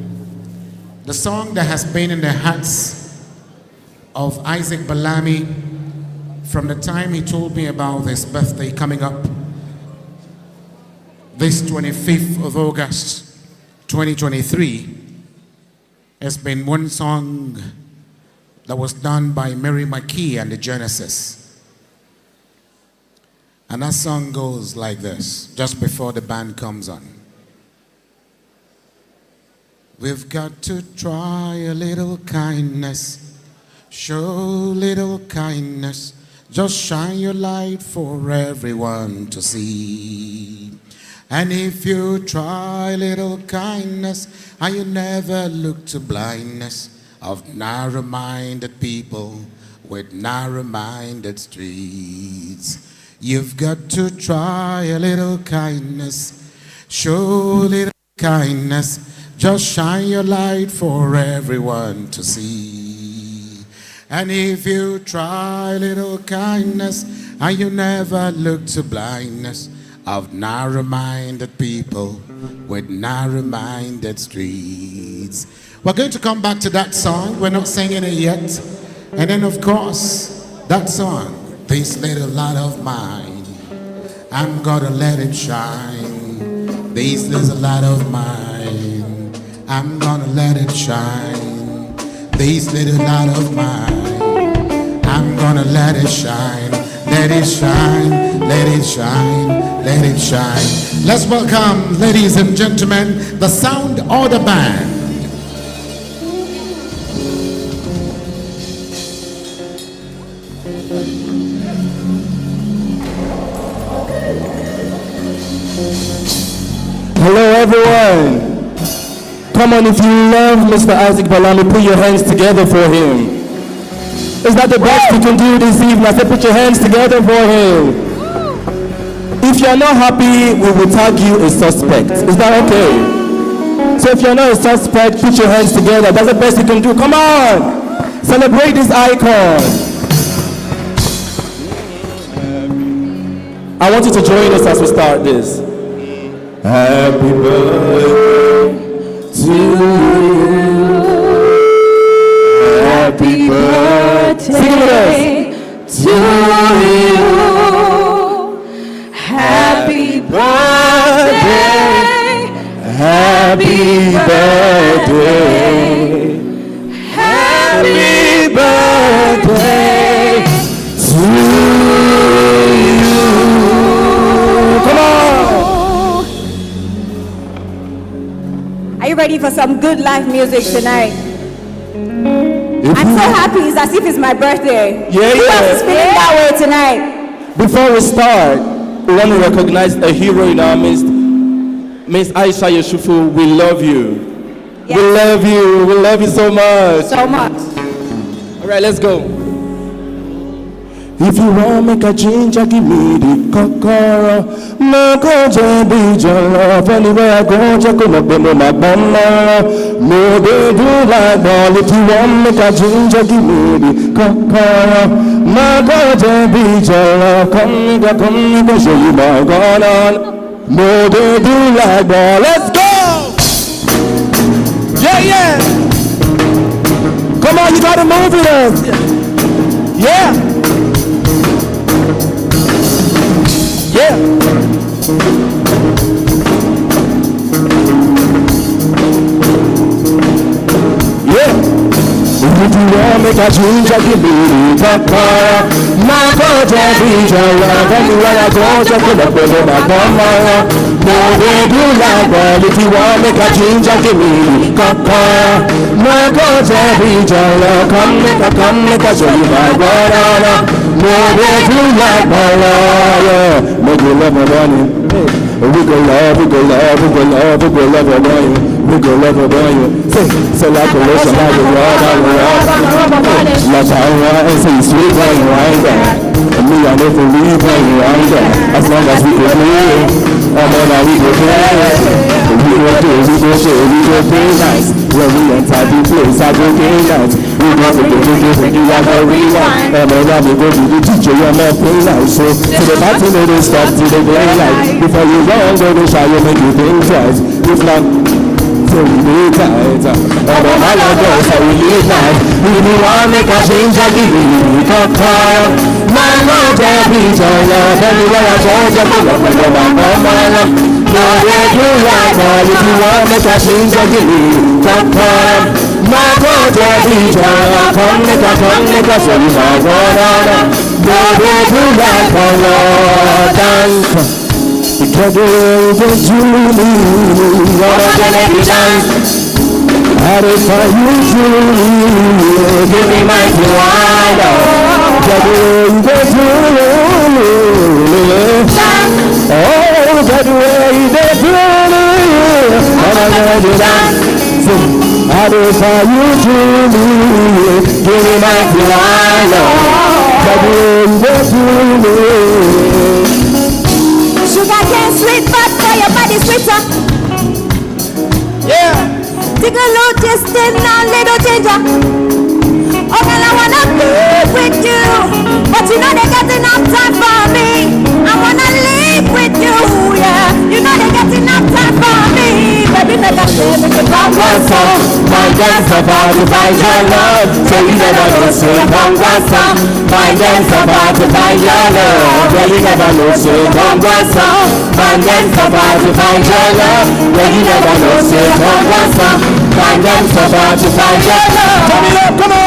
the song that has been in the hearts of Isaac Balami from the time he told me about his birthday coming up, this 25th of August, 2023, It's been one song that was done by Mary McKee and the Genesis. And that song goes like this, just before the band comes on. We've got to try a little kindness, show little kindness, just shine your light for everyone to see. And if you try little kindness, and you never look to blindness of narrow-minded people with narrow-minded streets. You've got to try a little kindness, show little kindness, just shine your light for everyone to see. And if you try little kindness, and you never look to blindness of narrow-minded people with narrow-minded streets. We're going to come back to that song. We're not singing it yet. And then, of course, that song, this little light of mine, I'm gonna let it shine. This little light of mine, I'm gonna let it shine. This little light of mine, I'm gonna let it shine. Let it shine, let it shine, let it shine. Let's welcome, ladies and gentlemen, the sound of the band. Hello everyone. Come on, if you love Mr. Isaac Balami, put your hands together for him. Is that the best you can do this evening? I said put your hands together for him. If you're not happy, we will tag you a suspect. Is that okay? So if you're not a suspect, put your hands together. That's the best you can do. Come on! Celebrate this icon. I want you to join us as we start this. Happy birthday to you. Happy birthday to you. Happy birthday. Happy birthday. Happy birthday to you. Come on. Are you ready for some good live music tonight? I'm so happy. It's as if it's my birthday. Yeah, Who else is feeling that way tonight? Before we start, we want to recognize a hero in our midst, Miss Aisha Yeshufu. We love you. Yes. We love you. We love you so much. So much. All right, let's go. If you want make a ginger, give me the kokoro. No go be your love. Anywhere I go, just gonna be my bummer. No they do like ball. If you want make a ginger, give me the kokoro. No go be your love. Come nigga, show you my God on. No they do like ball. Let's go. Yeah, yeah. Come on, you gotta move with us. Yeah. Yeah. Yeah. If you want make a ginger, give me the papa. My God, be your love. Anywhere I go, just put up with my mama. No, they do like that. If you want make a ginger, give me the papa. My God, be your love. Come make a show you my God. No, they do like my love. Yeah. Make you love my money. We go love, we go love, we go love, we go love your money. We go love your money. Say like a lotion, like a rod, like a rod, and say sweet when you ain't there. And me, I never leave when you ain't there. As long as we go play, I'm on that we go play. We go do, we go show, we go play nice. When we enter the place, I go play nice. We go to the video, we do have a rewind. And then we go to the teacher, you're not play nice. So to the party, no, they stop to the play light. Before you run, go to shy, you make you think twice. If not, so we need tight. Oh, but my love goes, so we need tight. We need one, make a change, I give you a call. My love, there be your love. Anywhere I go, just pull up and go back on my love. No, they do like that. If you want, make a change, I give you a call. my brother, come make a show you my brother. Go do that color dance. Together we do me, wanna let me dance. And if I you do me, give me my piano. Together we do me, oh, together we do me, wanna let me dance. And if I you do me, give me my piano. Together we do me. Sugar cane sweet, but for your body sweeter. Yeah. Take a look, just in a little ginger. Oh, girl, I wanna live with you, but you know they got enough time for me. I wanna live with you, yeah. You know they got enough time for me. Baby, make a live with the Congress song. My dance about to find your love. So you never know, say Congress song. My dance about to find your love. Yeah, you never know, say Congress song. My dance about to find your love. Yeah, you never know, say Congress song. My dance about to find your love. Turn it up, come on.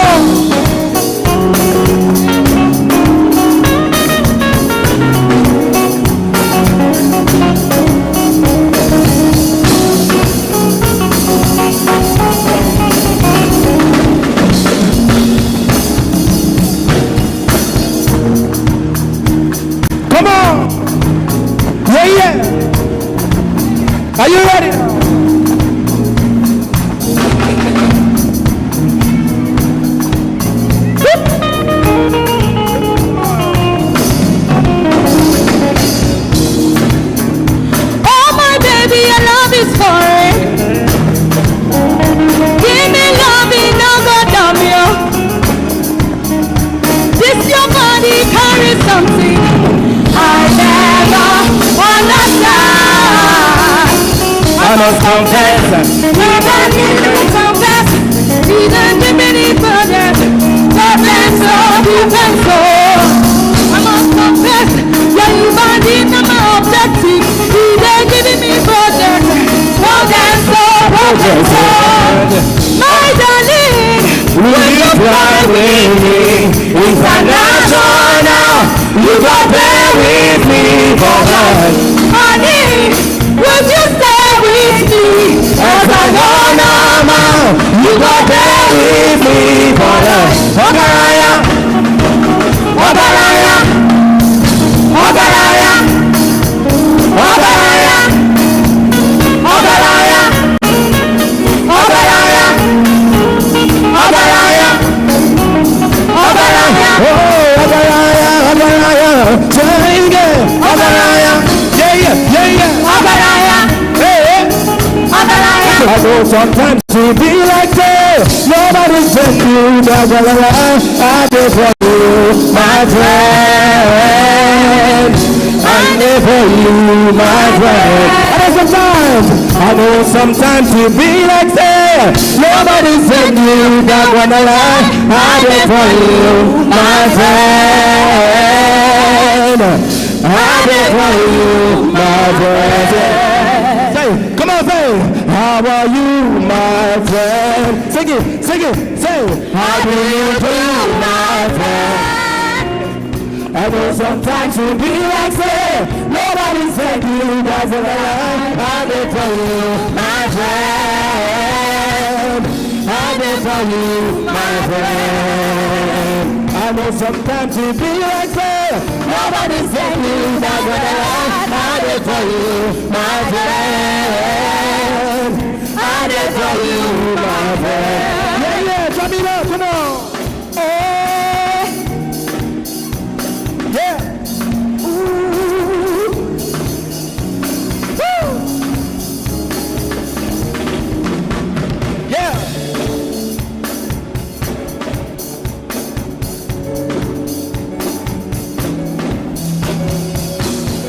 Come on. Yeah, yeah. Are you ready? Oh my baby, your love is foreign. Give me love, no go dumb you. This your body carries something I never understand. I must confess. Never can confess. Even the many brothers, problems of defense. I must confess. Yeah, you body number objective. Even giving me project. Progress. My darling, will you fly with me? International, you go there with me for life. honey, would you stay with me? As I go now, you go there with me for life. Ogaraya, Ogaraya, Ogaraya, Ogaraya, Ogaraya, Ogaraya, Ogaraya, Ogaraya, oh, Ogaraya, Ogaraya, Jenge, Ogaraya, yeah, Ogaraya, hey, Ogaraya. I know sometimes to be like this, nobody's been you, I did for you, my friend. I live for you, my friend. I know sometimes to be like this, nobody's been you, I did for you, my friend. I did for you, my friend. Say, come on, say, how are you, my friend? Sing it, say, how do you do, my friend? I know sometimes you be like say, nobody said you guys are alive. I did for you, my friend. I did for you, my friend. I know sometimes you be like say, nobody said you guys are alive. I did for you, my friend. I did for you, my friend. Yeah, drop it up, come on. Yeah. Ooh. Woo. Yeah.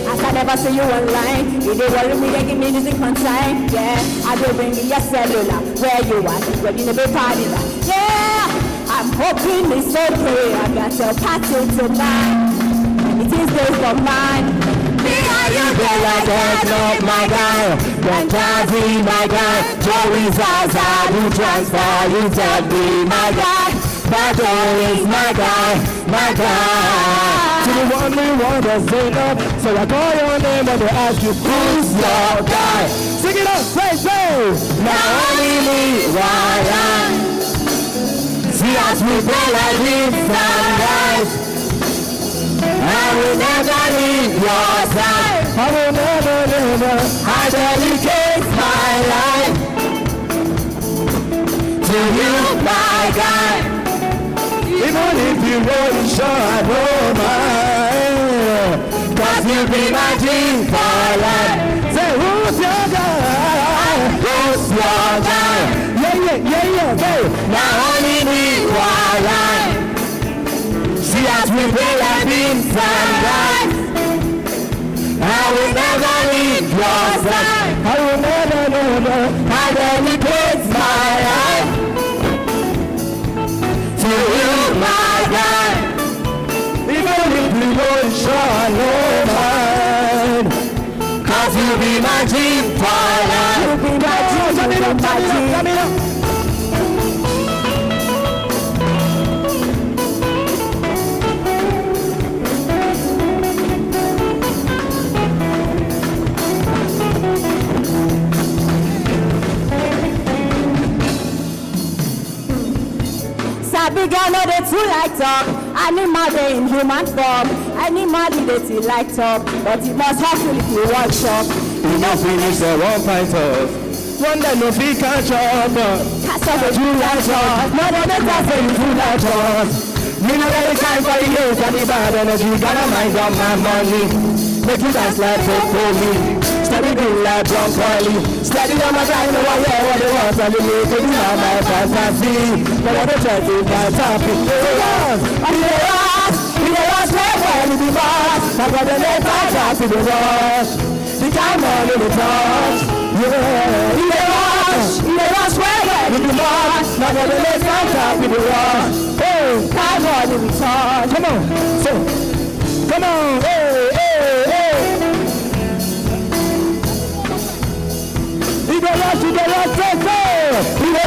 As I never see you online, you dey worry me, they give me music on time. Yeah, I do bring you your cellular. Where you at? Ready to be party like. Yeah, I'm hoping it's okay. I got your party tonight. It is days of mine. Me, I you feel like not my guy. Then Tazi, my guy. Joey Zaza, you transfer, you tell me, my guy. Pato is my guy, my guy. To the one we want to sing up. So I call your name and they ask you, who's your guy? Sing it up, say. Now only me, Ryan. See us we play like this sunrise. I will never leave your side. I will never. I dedicate my life to you, my guy. Even if you won't show, I don't mind. 'Cause you be my dream for life. Say, who's your guy? Who's your guy? Yeah. Hey. Now only me, why? See us we play like beams and guys. I will never leave your side. I will never. I dedicate my life to you, my God. Even if you won't show, I don't mind. 'Cause you be my dream for life. You be my dream, Come it up. Sabi girl no dey too like talk. Animal dey in human form. Animal dey too like talk, but you must hustle if you want chop. You no finish the one pint of. One day no fit catch up. Catch up with you like talk. No better say you too like talk. Me no get the time for the youth and the bad energy. Gotta mind on my money. Make you dance like me. Steady green like John Curly. Steady on my time, no one hear what they want. And they make it now my fantasy. But I don't try to my topic. I need a rush. Where you be boss. I got the late time to the rush. The time on in the touch. Yeah, in the rush. Where you be boss. I got the late time to the rush. Hey, time on in the touch. Come on, so, come on, hey. You the rush, take it. You the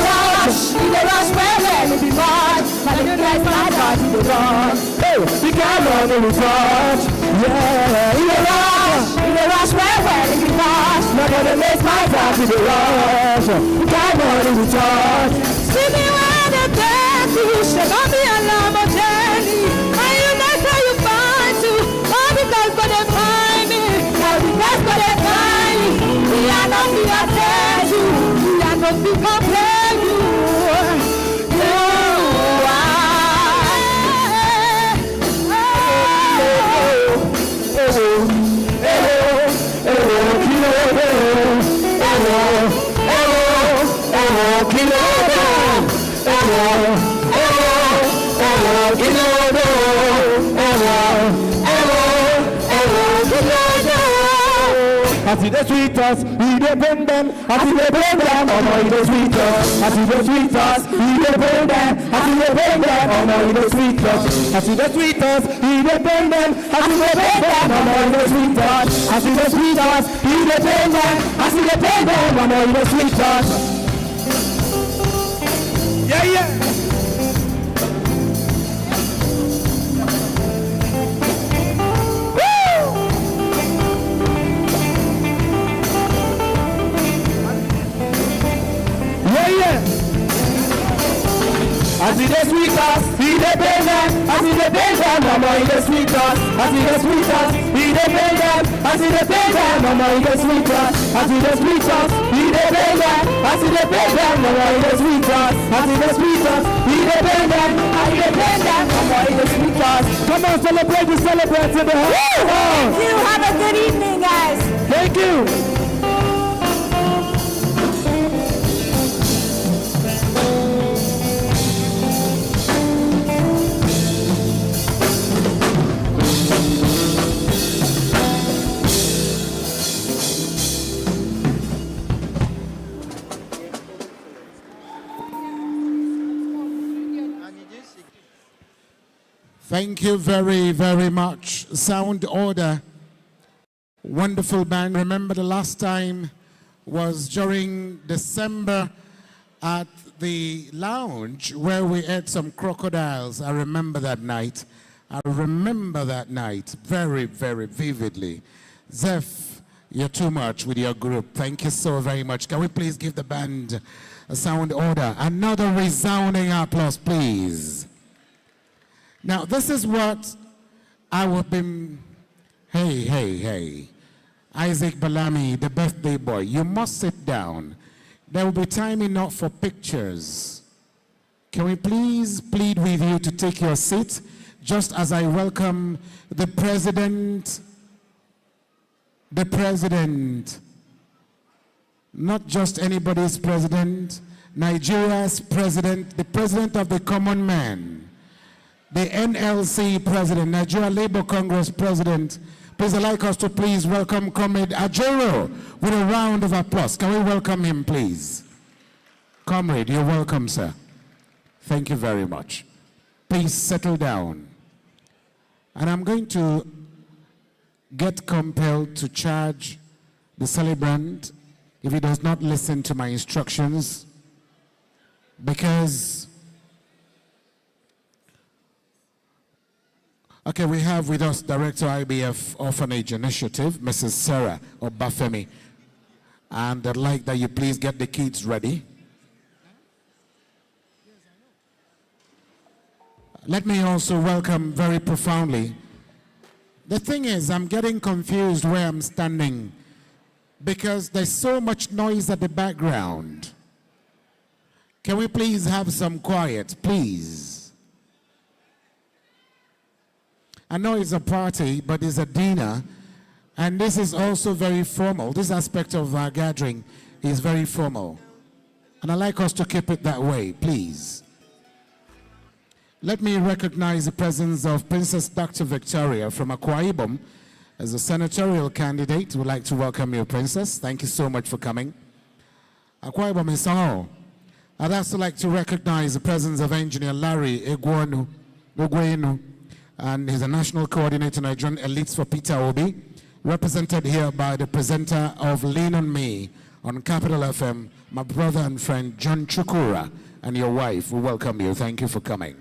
rush, where you be boss. I got the late time to the rush. Hey, the time on in the touch. Yeah, in the rush, where you be boss. Not gonna miss my time to the rush. The time on in the touch. See me when the death should not be a Lamborghini. And you know how you find to. All because but they find me. All because but they find me. We are not be a tell you. We are not be compare you. I see the sweet us, we dey bring them. I see the bring them, oh no, the sweet us. I see the sweet us, we dey bring them. I see the bring them, oh no, the sweet us. I see the sweet us, we dey bring them. I see the bring them, oh no, the sweet us. I see the sweet us, we dey bring them. I see the bring them, oh no, the sweet us. Yeah. I see the sweet us, see the baby. I see the baby, mama in the sweet us. I see the sweet us, see the baby. I see the baby, mama in the sweet us. I see the sweet us, see the baby. I see the baby, mama in the sweet us. I see the sweet us, see the baby. I see the baby, mama in the sweet us. Come on, celebrate the celebrate in the house. Thank you. Have a good evening, guys. Thank you. Thank you very, very much. Sound order. Wonderful band. Remember the last time was during December at the lounge where we ate some crocodiles. I remember that night. I remember that night very, very vividly. Zeph, you're too much with your group. Thank you so very much. Can we please give the band a sound order? Another resounding applause, please. Now, this is what I would be... Hey. Isaac Balami, the birthday boy, you must sit down. There will be time enough for pictures. Can we please plead with you to take your seat, just as I welcome the president, not just anybody's president, Nigeria's president, the president of the common man, the NLC president, Nigeria Labour Congress president. Please allow us to please welcome Comrade Ajero with a round of applause. Can we welcome him, please? Comrade, you're welcome, sir. Thank you very much. Please settle down. And I'm going to get compelled to charge the celebrant if he does not listen to my instructions, because okay, we have with us Director IBF Orphanage Initiative, Mrs. Sarah Obafemi. And I'd like that you please get the kids ready. Let me also welcome very profoundly. The thing is, I'm getting confused where I'm standing because there's so much noise at the background. Can we please have some quiet, please? I know it's a party, but it's a dinner, and this is also very formal. This aspect of our gathering is very formal, and I'd like us to keep it that way, please. Let me recognize the presence of Princess Dr. Victoria from Akwa Ibom as a senatorial candidate. We'd like to welcome you, Princess. Thank you so much for coming. Akwa Ibom is all. I'd also like to recognize the presence of Engineer Larry Egwenu, and he's a national coordinator, Nigerian Elites for Peter Obi, represented here by the presenter of Lean on Me on Capital FM, my brother and friend John Chukura, and your wife. We welcome you. Thank you for coming.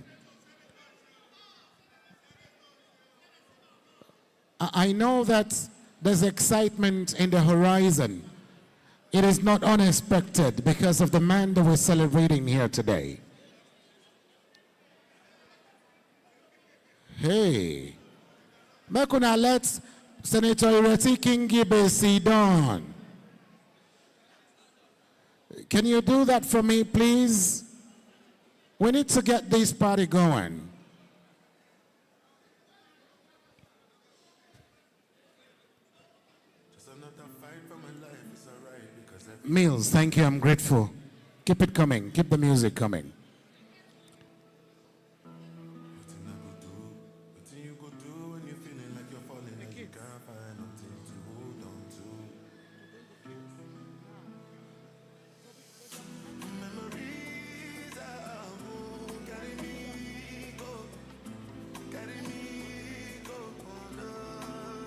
I know that there's excitement in the horizon. It is not unexpected because of the man that we're celebrating here today. Hey, Mekuna, let Senator Ireti Kingibe sit down. Can you do that for me, please? We need to get this party going. Mills, thank you, I'm grateful. Keep it coming, keep the music coming.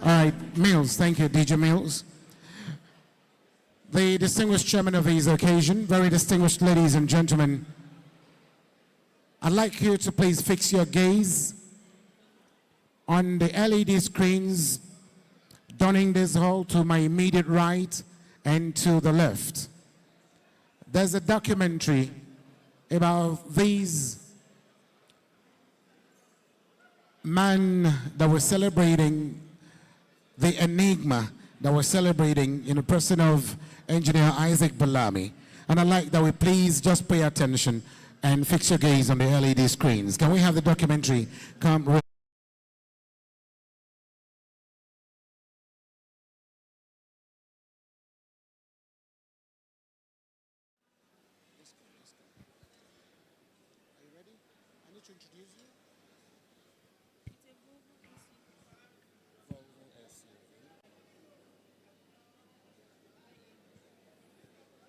All right, Mills, thank you, DJ Mills. The distinguished chairman of this occasion, very distinguished ladies and gentlemen, I'd like you to please fix your gaze on the LED screens donning this hall to my immediate right and to the left. There's a documentary about these men that were celebrating the enigma that we're celebrating in the person of Engineer Isaac Balami. And I'd like that we please just pay attention and fix your gaze on the LED screens. Can we have the documentary come?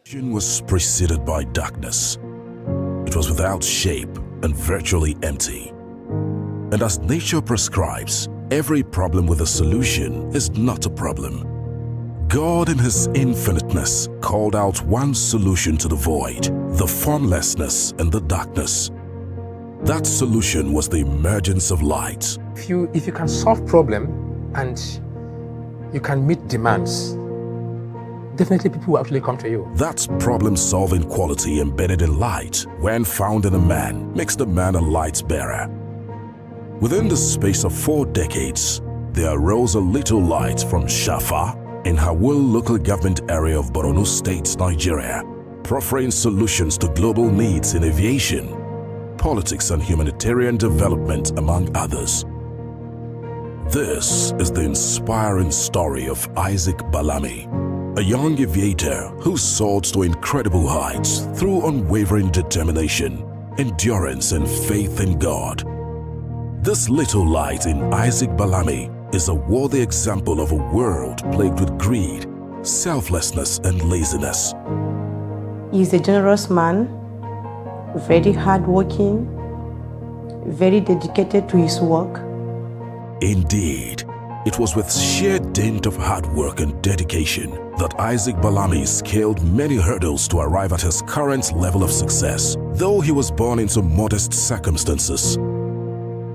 Vision was preceded by darkness. It was without shape and virtually empty. And as nature prescribes, every problem with a solution is not a problem. God in his infiniteness called out one solution to the void, the formlessness and the darkness. That solution was the emergence of light. If you can solve problem and you can meet demands, definitely people will actually come to you. That problem-solving quality embedded in light, when found in a man, makes the man a light bearer. Within the space of 4 decades, there arose a little light from Shafa in Hawul local government area of Borno State, Nigeria, proffering solutions to global needs in aviation, politics and humanitarian development, among others. This is the inspiring story of Isaac Balami, a young aviator who soared to incredible heights through unwavering determination, endurance and faith in God. This little light in Isaac Balami is a worthy example of a world plagued with greed, selflessness and laziness. He's a generous man, very hardworking, very dedicated to his work. Indeed, it was with sheer dint of hard work and dedication that Isaac Balami scaled many hurdles to arrive at his current level of success, though he was born into modest circumstances.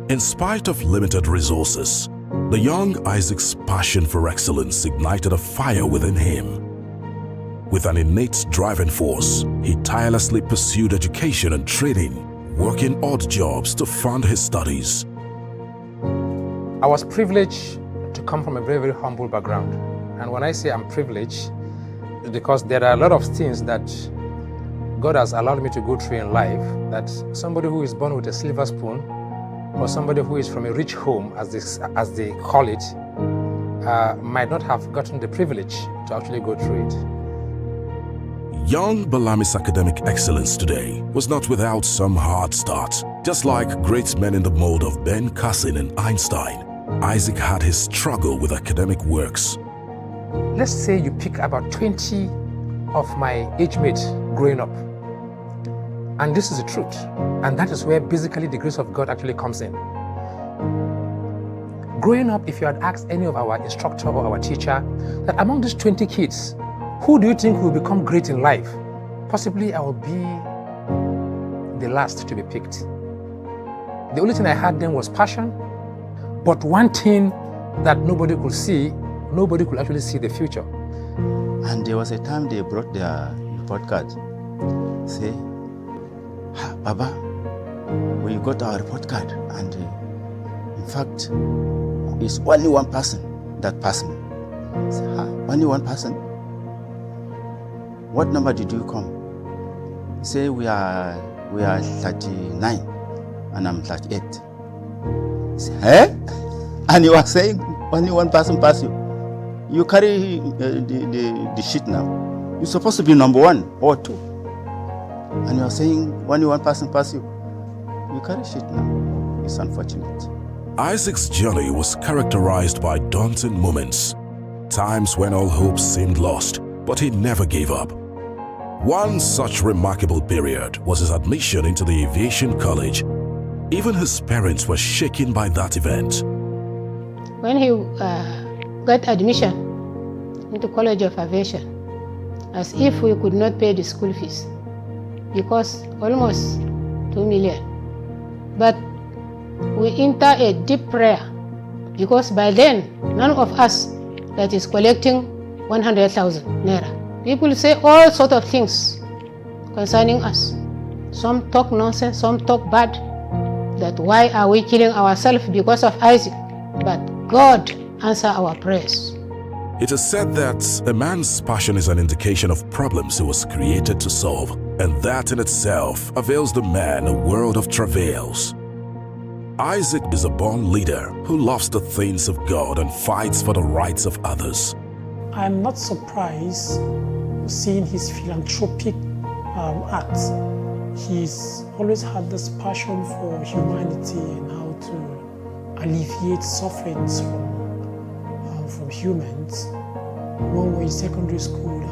In spite of limited resources, the young Isaac's passion for excellence ignited a fire within him. With an innate driving force, he tirelessly pursued education and training, working odd jobs to fund his studies. I was privileged to come from a very, very humble background. And when I say I'm privileged, it's because there are a lot of things that God has allowed me to go through in life that somebody who is born with a silver spoon or somebody who is from a rich home, as they call it, might not have gotten the privilege to actually go through it. Young Balami's academic excellence today was not without some hard starts. Just like great men in the mold of Ben Carson and Einstein, Isaac had his struggle with academic works. Let's say you pick about 20 of my age mates growing up. And this is the truth. And that is where basically the grace of God actually comes in. Growing up, if you had asked any of our instructor or our teacher that among these 20 kids, who do you think will become great in life? Possibly I will be the last to be picked. The only thing I had then was passion, but one thing that nobody could see, nobody could actually see the future. And there was a time they brought their report card. Say, Baba, we got our report card, and in fact, it's only one person that passed me. Say, only one person? What number did you come? Say we are 39 and I'm 38. Say, eh? And you are saying only one person passed you. You carry the sheet now. You're supposed to be number 1 or 2. And you are saying only one person passed you. You carry sheet now. It's unfortunate. Isaac's journey was characterized by daunting moments, times when all hope seemed lost, but he never gave up. One such remarkable period was his admission into the aviation college. Even his parents were shaken by that event. When he got admission into College of Aviation, as if we could not pay the school fees, because almost 2 million. But we enter a deep prayer, because by then, none of us that is collecting 100,000 naira. People say all sorts of things concerning us. Some talk nonsense, some talk bad, that why are we killing ourselves because of Isaac? But God answer our prayers. It is said that a man's passion is an indication of problems he was created to solve, and that in itself avails the man a world of travails. Isaac is a born leader who loves the things of God and fights for the rights of others. I'm not surprised seeing his philanthropic acts. He's always had this passion for humanity and how to alleviate sufferings from humans. When we're in secondary school,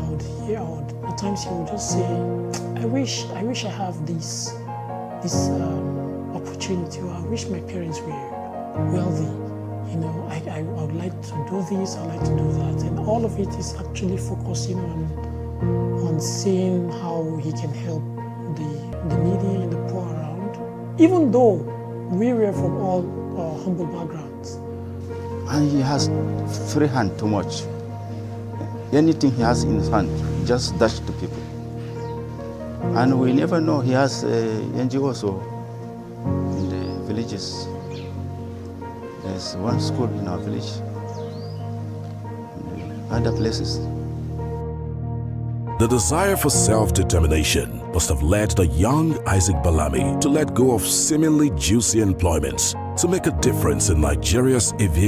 at times he would just say, I wish I have this opportunity, or I wish my parents were wealthy. I would like to do this, I like to do that. And all of it is actually focusing on seeing how he can help the needy and the poor around, even though we were from all humble backgrounds. And he has free hand too much. Anything he has in his hand, just dash to people. And we never know, he has NGOs in the villages. There's one school in our village, and other places. The desire for self-determination must have led the young Isaac Balami to let go of seemingly juicy employments to make a difference in Nigeria's aviation